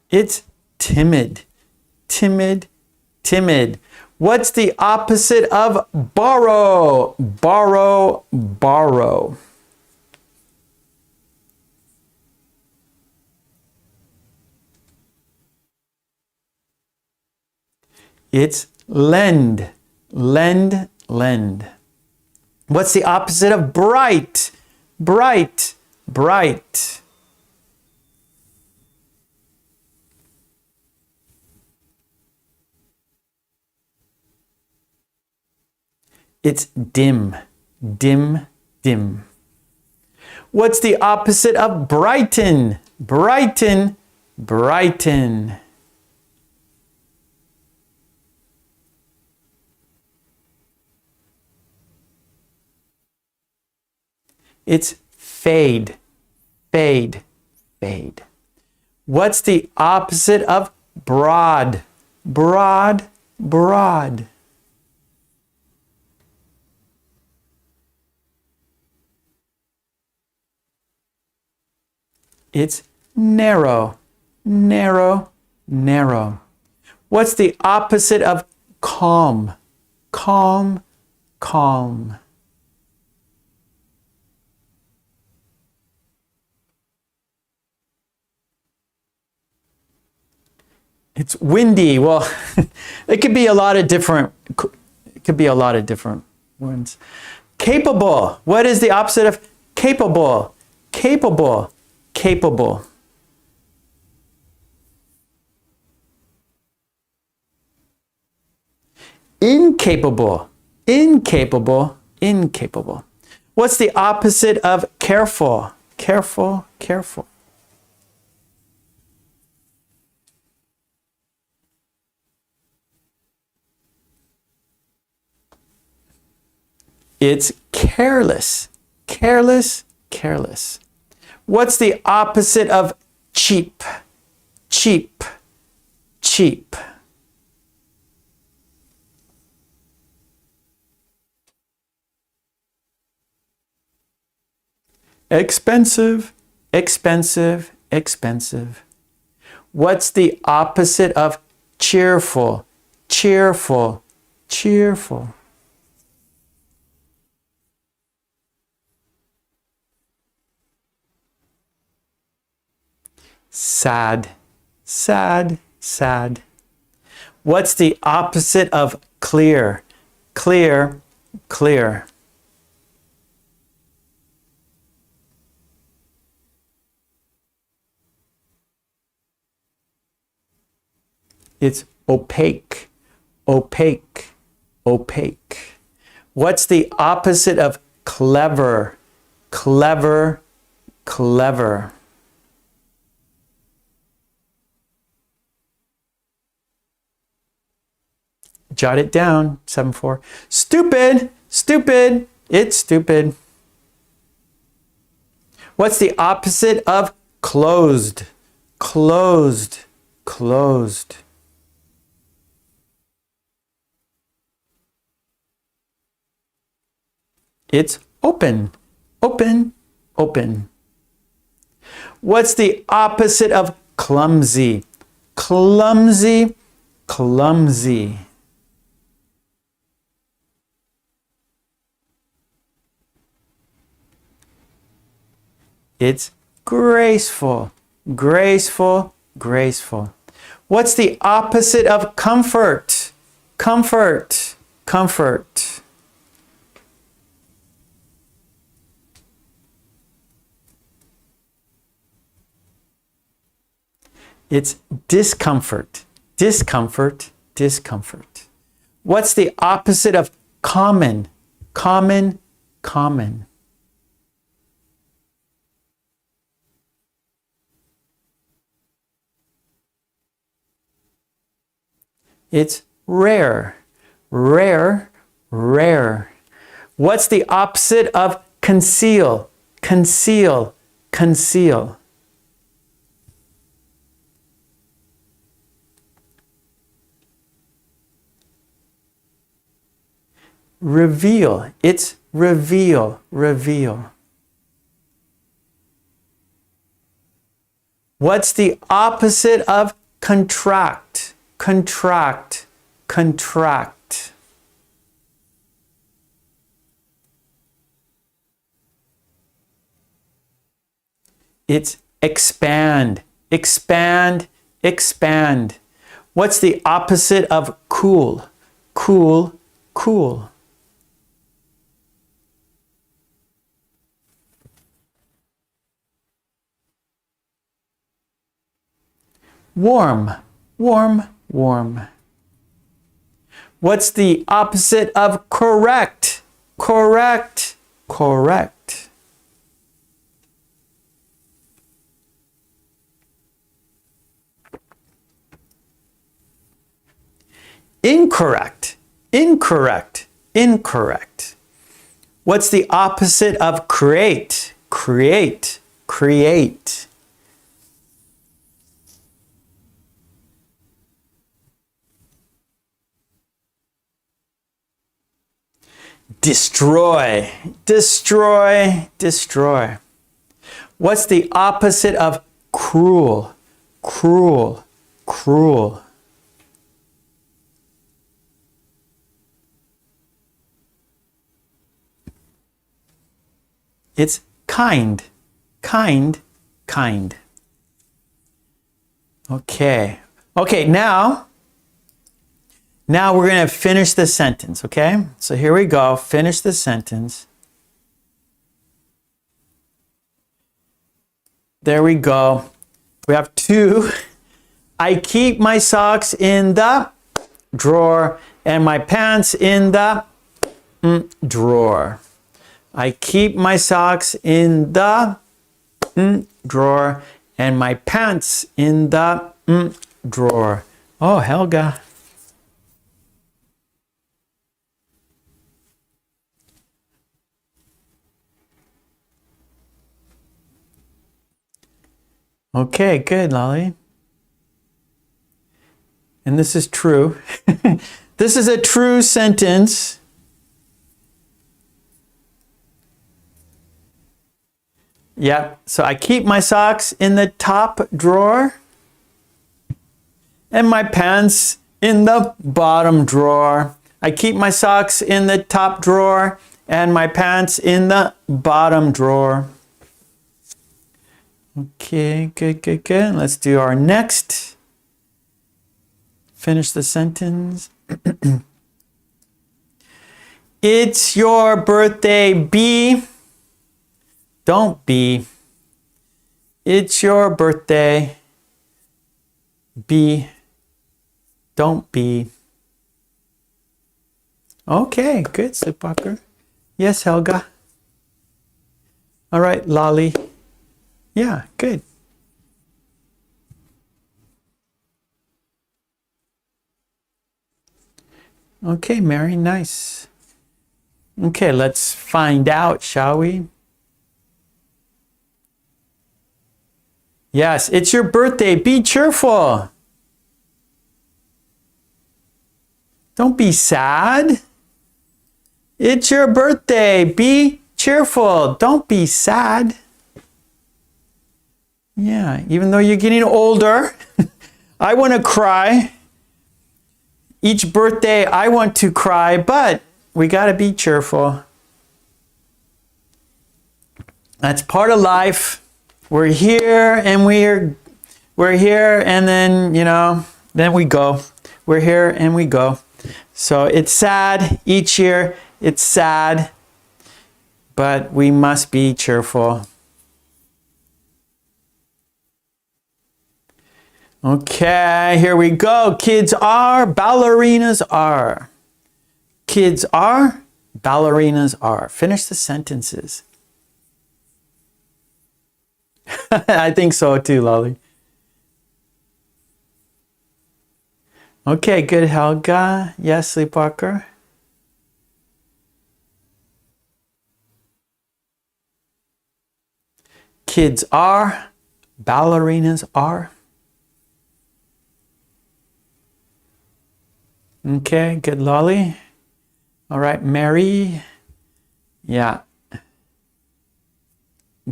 It's timid, timid, timid. What's the opposite of borrow? Borrow, borrow. It's lend, lend, lend. What's the opposite of bright? Bright, bright. It's dim, dim, dim. What's the opposite of brighten? Brighten, brighten. It's fade, fade, fade. What's the opposite of broad? Broad, broad. It's narrow, narrow, narrow. What's the opposite of calm? Calm, calm. It's windy. Well, it could be a lot of different, ones. Capable. What is the opposite of capable? Capable, capable. Incapable, incapable, incapable. What's the opposite of careful? Careful, careful. It's careless, careless, careless. What's the opposite of cheap? Cheap, cheap. Expensive, expensive, expensive. What's the opposite of cheerful? Cheerful, cheerful. Sad, sad, sad. What's the opposite of clear? Clear, clear. It's opaque, opaque, opaque. What's the opposite of clever? Clever, clever. Jot it down, 7-4. Stupid, stupid, it's stupid. What's the opposite of closed? Closed, closed. It's open, open, open. What's the opposite of clumsy? Clumsy, clumsy. It's graceful, graceful, graceful. What's the opposite of comfort? Comfort, comfort. It's discomfort, discomfort, discomfort. What's the opposite of common? Common, common. It's rare, rare, rare. What's the opposite of conceal? Conceal, conceal. Reveal, it's reveal, reveal. What's the opposite of contract? Contract, contract. It's expand, expand, expand. What's the opposite of cool? Cool, cool. Warm, warm, warm. What's the opposite of correct? Correct, correct. Incorrect, incorrect, incorrect. What's the opposite of create? Create, create. Destroy, destroy, destroy. What's the opposite of cruel? Cruel, cruel. It's kind, kind, kind. Okay. Okay, now we're going to finish the sentence, okay? So here we go. Finish the sentence. There we go. We have two. I keep my socks in the drawer and my pants in the drawer. I keep my socks in the drawer and my pants in the drawer. Oh, Helga. Okay, good, Lolly. And this is true. This is a true sentence. Yep. So I keep my socks in the top drawer and my pants in the bottom drawer. I keep my socks in the top drawer and my pants in the bottom drawer. Okay, good, good, good. Let's do our next. Finish the sentence. It's your birthday, be. Don't be. It's your birthday. Be. Don't be. Okay, good, Sleepwalker. Yes, Helga. All right, Lolly. Yeah, good. Okay, Mary, nice. Okay, let's find out, shall we? Yes, it's your birthday. Be cheerful. Don't be sad. It's your birthday. Be cheerful. Don't be sad. Yeah, even though you're getting older, I want to cry. Each birthday, I want to cry, but we got to be cheerful. That's part of life. We're here and we're here and then, then we go. We're here and we go. So it's sad each year. It's sad, but we must be cheerful. Okay, here we go. Kids are, ballerinas are. Kids are, ballerinas are. Finish the sentences. I think so too, Lolly. Okay, good, Helga. Yes, Sleepwalker. Kids are, ballerinas are. Okay, good, Lolly. All right, Mary. Yeah.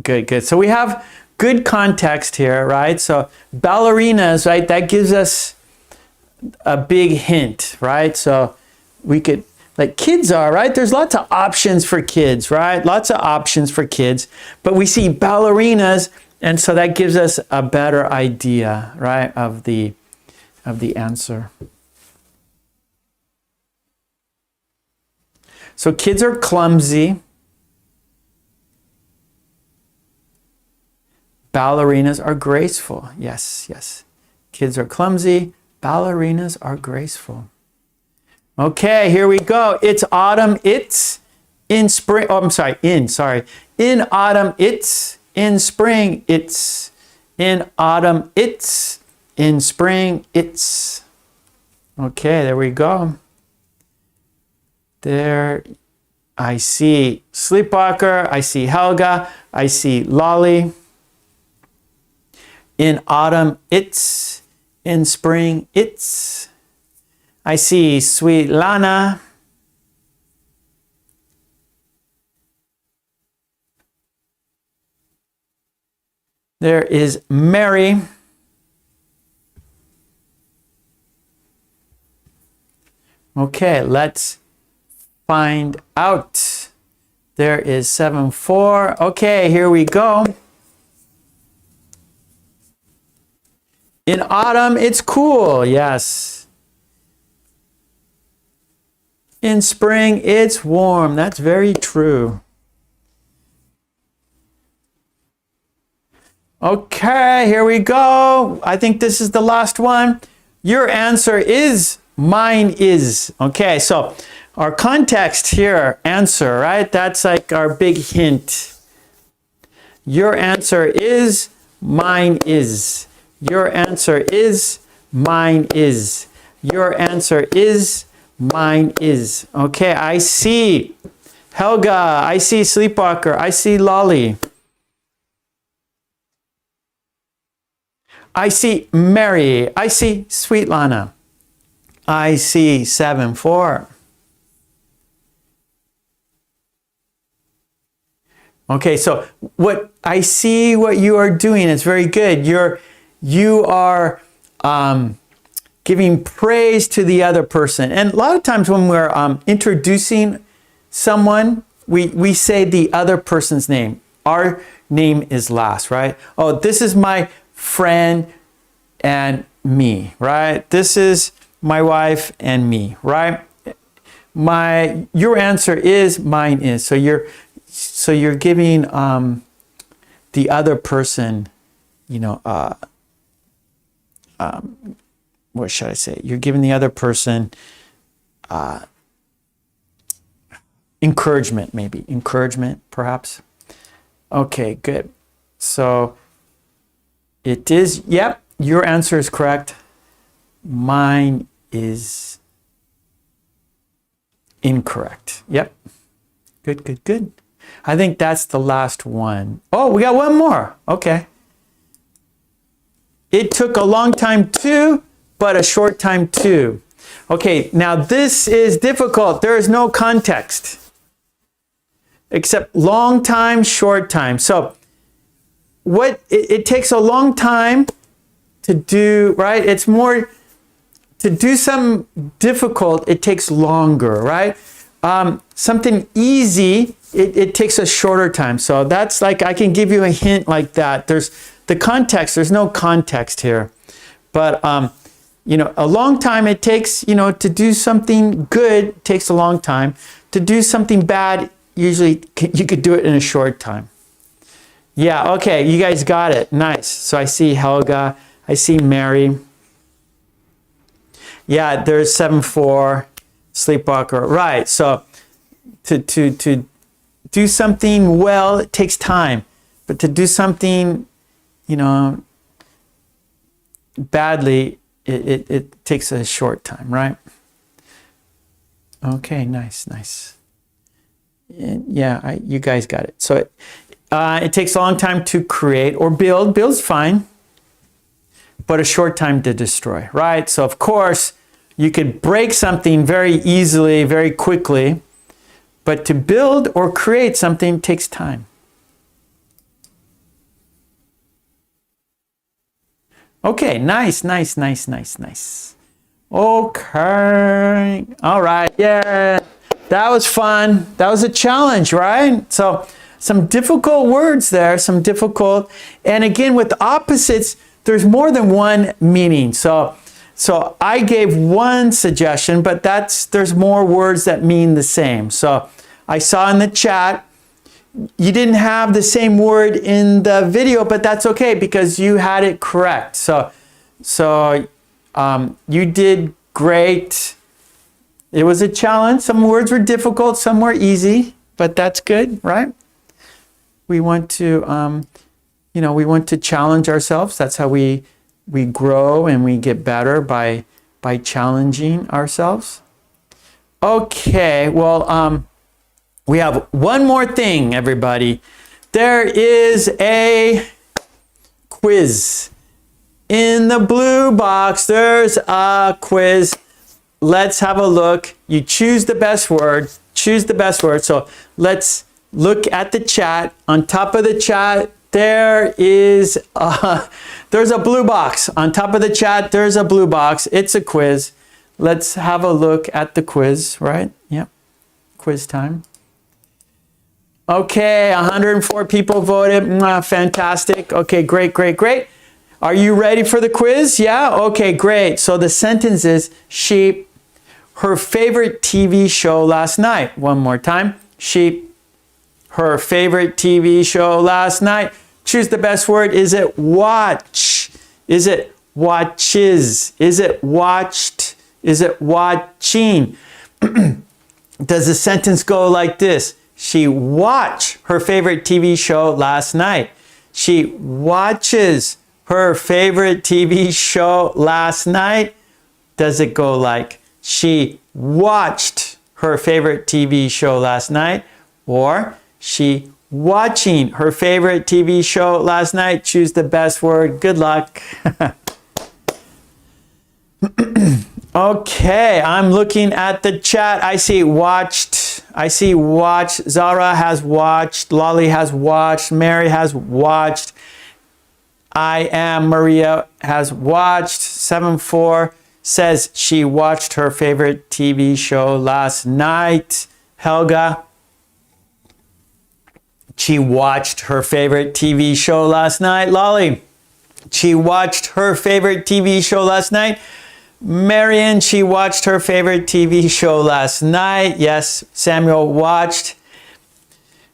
Good, good. So we have good context here, right? So ballerinas, right? That gives us a big hint, right? So we could, like kids are, right? There's lots of options for kids, right? Lots of options for kids. But we see ballerinas, and so that gives us a better idea, right, of the answer. So kids are clumsy. Ballerinas are graceful. Yes, yes. Kids are clumsy. Ballerinas are graceful. Okay, here we go. It's autumn. It's in spring. Oh, I'm sorry. In autumn, it's. In spring, it's. In autumn, it's. In spring, it's. Okay, there we go. There, I see Sleepwalker, I see Helga, I see Lolly. In autumn, it's. In spring, it's. I see Sweet Lana. There is Mary. Okay, let's find out. There is 7-4. Okay, here we go. In autumn, it's cool. Yes. In spring, it's warm. That's very true. Okay, here we go. I think this is the last one. Your answer is, mine is. Okay, so our context here, answer, right? That's like our big hint. Your answer is, mine is. Your answer is, mine is. Your answer is, mine is. Okay, I see Helga, I see Sleepwalker, I see Lolly. I see Mary, I see Sweet Lana. I see 7-4. Okay, so what I see what you are doing is very good. You are giving praise to the other person. And a lot of times when we're introducing someone, we say the other person's name. Our name is last, right? Oh, this is my friend and me, right? This is my wife and me, right? Your answer is, mine is. So you're giving the other person, what should I say? You're giving the other person encouragement, maybe. Encouragement, perhaps. Okay, good. So it is, yep, your answer is correct. Mine is incorrect. Yep. Good, good, good. I think that's the last one. Oh, we got one more. Okay. It took a long time too, but a short time too. Okay, now this is difficult. There is no context except long time, short time. So it takes a long time to do, right? It's more, to do something difficult, it takes longer, right? Something easy, it takes a shorter time. So that's like, I can give you a hint like that. There's the context, there's no context here. But, a long time it takes, to do something good takes a long time. To do something bad, usually you could do it in a short time. Yeah, okay, you guys got it. Nice. So I see Helga, I see Mary. Yeah, there's 7-4, sleepwalker. Right, so to do something well, it takes time. But to do something, badly, it takes a short time, right? Okay, nice. And yeah, you guys got it. So it takes a long time to create or build. Build's fine, but a short time to destroy, right? So of course, you could break something very easily, very quickly, but to build or create something takes time. Okay, nice. Okay, all right, yeah, that was fun. That was a challenge, right? So some difficult words there, and again, with opposites, there's more than one meaning. So I gave one suggestion, but there's more words that mean the same. So I saw in the chat, you didn't have the same word in the video, but that's okay because you had it correct. So you did great. It was a challenge. Some words were difficult, some were easy, but that's good, right? We want to, we want to challenge ourselves. That's how we grow and we get better by challenging ourselves. Okay, well, we have one more thing, everybody. There is a quiz. In the blue box, there's a quiz. Let's have a look. You choose the best word. So let's look at the chat. On top of the chat, there's a blue box. On top of the chat, there's a blue box. It's a quiz. Let's have a look at the quiz, right? Yep. Quiz time. Okay, 104 people voted. Fantastic. Okay, great. Are you ready for the quiz? Yeah? Okay, great. So the sentence is, her favorite TV show last night. One more time. Her favorite TV show last night. Choose the best word. Is it watch? Is it watches? Is it watched? Is it watching? Does the sentence go like this? She watched her favorite TV show last night. She watches her favorite TV show last night. Does it go like she watched her favorite TV show last night? Or she watching her favorite TV show last night? Choose the best word. Good luck. Okay, I'm looking at the chat. I see watched. I see watch. Zara has watched. Lolly has watched. Mary has watched. I am Maria has watched. 7-4 says she watched her favorite TV show last night. Helga, she watched her favorite TV show last night. Lolly, she watched her favorite TV show last night. Marion, she watched her favorite TV show last night. Yes, Samuel watched.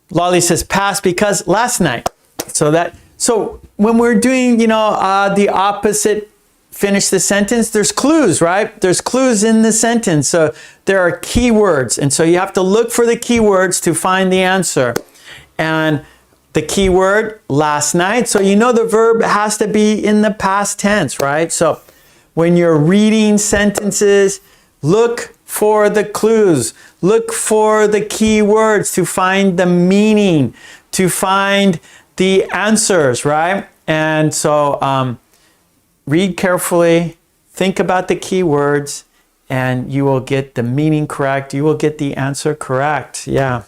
Lolly says pass because last night. So when we're doing, the opposite, finish the sentence, there's clues, right? There's clues in the sentence. So there are keywords. And so you have to look for the keywords to find the answer. And the keyword, last night. So the verb has to be in the past tense, right? So when you're reading sentences, look for the clues. Look for the keywords to find the meaning, to find the answers, right? And so read carefully, think about the keywords, and you will get the meaning correct. You will get the answer correct. Yeah.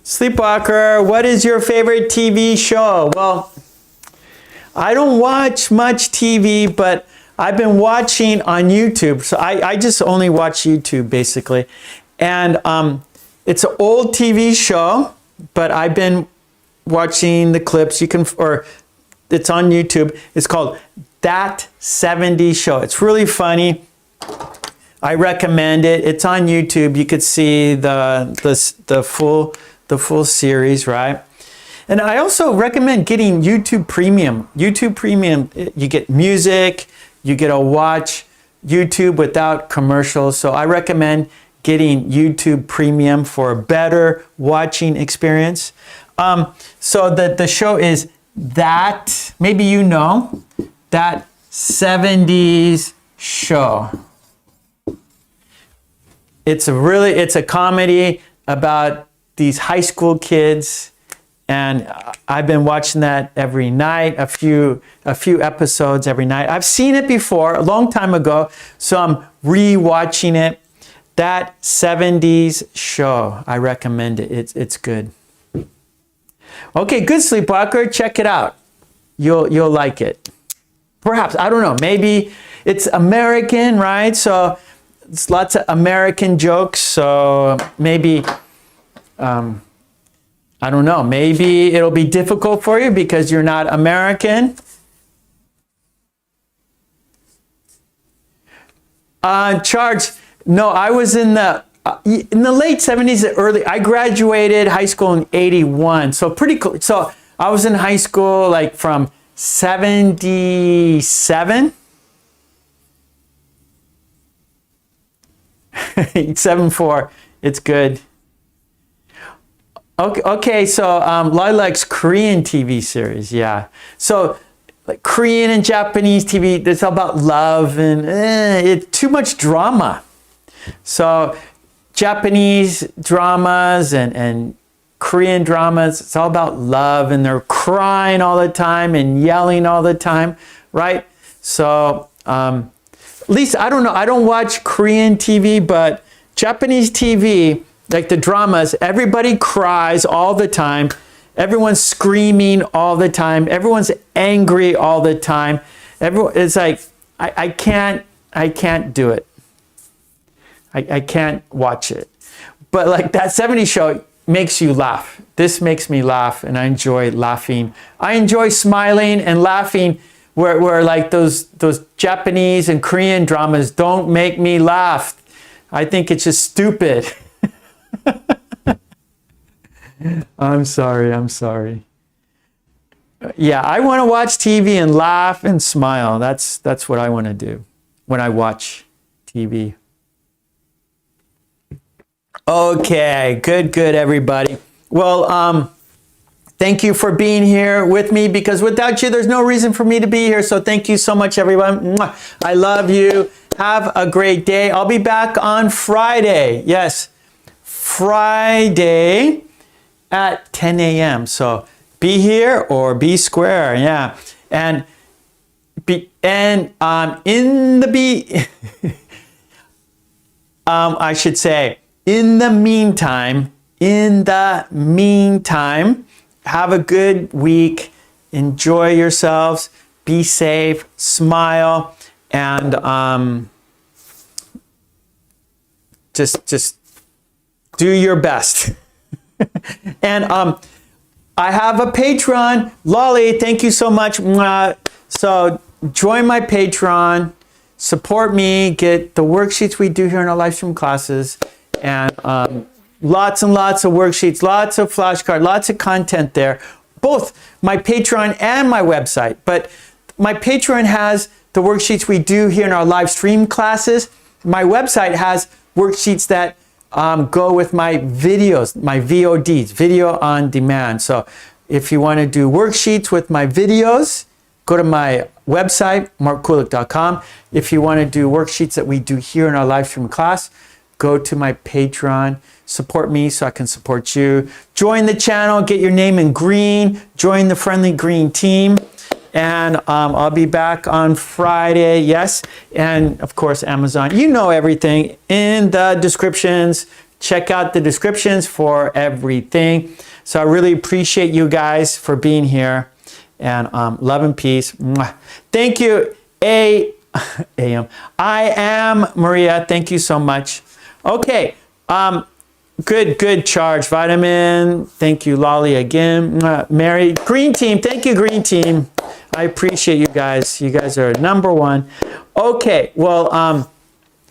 Sleepwalker, what is your favorite TV show? Well, I don't watch much TV, but I've been watching on YouTube. So I just only watch YouTube, basically. And it's an old TV show, but I've been watching the clips. It's on YouTube. It's called That 70s Show. It's really funny. I recommend it. It's on YouTube. You could see the full series, right? And I also recommend getting YouTube Premium. YouTube Premium, you get music, you get to watch YouTube without commercials. So I recommend getting YouTube Premium for a better watching experience. So the show is That, maybe That 70s Show. It's a comedy about these high school kids, and I've been watching that every night, a few episodes every night. I've seen it before a long time ago, so I'm re-watching it. That 70s Show, I recommend it. It's good. Okay, good, Sleepwalker. Check it out. You'll like it. Perhaps, I don't know. Maybe it's American, right? So it's lots of American jokes. So maybe, I don't know. Maybe it'll be difficult for you because you're not American. Charles, no, I was in the late 70s, I graduated high school in 81. So pretty cool. So I was in high school like from 77. 7-4. It's good. Okay, so Lolly likes Korean TV series, yeah. So like Korean and Japanese TV, it's all about love and it's too much drama. So Japanese dramas and Korean dramas, it's all about love and they're crying all the time and yelling all the time, right? So at least, I don't know, I don't watch Korean TV, but Japanese TV, like the dramas, everybody cries all the time. Everyone's screaming all the time. Everyone's angry all the time. It's like, I can't do it. I can't watch it. But like that 70s show makes you laugh. This makes me laugh and I enjoy laughing. I enjoy smiling and laughing where like those Japanese and Korean dramas don't make me laugh. I think it's just stupid. I'm sorry. Yeah, I want to watch TV and laugh and smile. That's what I want to do when I watch TV. Okay, good, everybody. Well, thank you for being here with me because without you, there's no reason for me to be here. So thank you so much, everyone. I love you. Have a great day. I'll be back on Friday. Yes, Friday at 10 a.m. So be here or be square. Yeah. And I should say, in the meantime, have a good week. Enjoy yourselves. Be safe. Smile. And just do your best. And I have a Patreon. Lolly, thank you so much. So join my Patreon. Support me. Get the worksheets we do here in our live stream classes. And lots and lots of worksheets, lots of flashcards, lots of content there. Both my Patreon and my website. But my Patreon has the worksheets we do here in our live stream classes. My website has worksheets that go with my videos, my VODs, video on demand. So if you want to do worksheets with my videos, go to my website, markkulek.com. If you want to do worksheets that we do here in our live stream class, go to my Patreon. Support me so I can support you. Join the channel, get your name in green, join the friendly green team. And I'll be back on Friday, yes. And of course, Amazon. You know everything in the descriptions. Check out the descriptions for everything. So I really appreciate you guys for being here. And love and peace. Mwah. Thank you, I am Maria. Thank you so much. Okay. Good charge. Vitamin. Thank you, Lolly, again. Mary. Green team. Thank you, green team. I appreciate you guys. You guys are number one. Okay, well,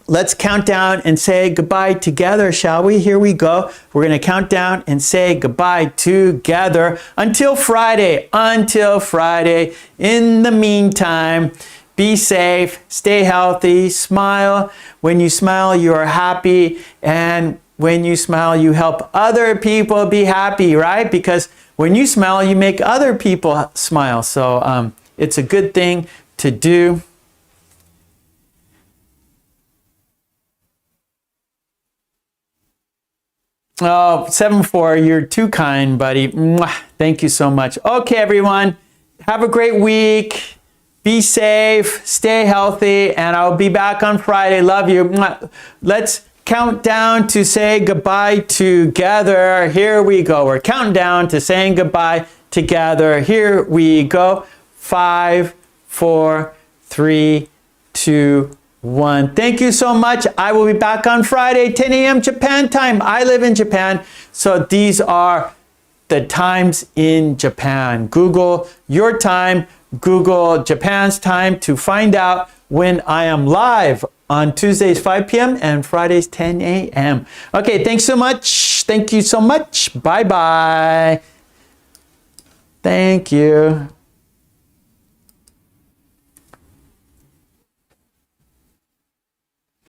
let's count down and say goodbye together, shall we? Here we go. We're going to count down and say goodbye together until Friday. Until Friday. In the meantime, be safe, stay healthy, smile. When you smile, you are happy. And when you smile, you help other people be happy, right? Because when you smile, you make other people smile. So it's a good thing to do. Oh, 7-4, you're too kind, buddy. Mwah. Thank you so much. Okay, everyone, have a great week. Be safe, stay healthy, and I'll be back on Friday. Love you. Mwah. Let's count down to say goodbye together. Here we go. We're counting down to saying goodbye together. Here we go. 5, 4, 3, 2, 1. Thank you so much. I will be back on Friday, 10 a.m. Japan time. I live in Japan, so these are the times in Japan. Google your time, Google Japan's time to find out when I am live on Tuesdays 5 p.m. and Fridays 10 a.m. Okay, thanks so much. Thank you so much. Bye-bye. Thank you.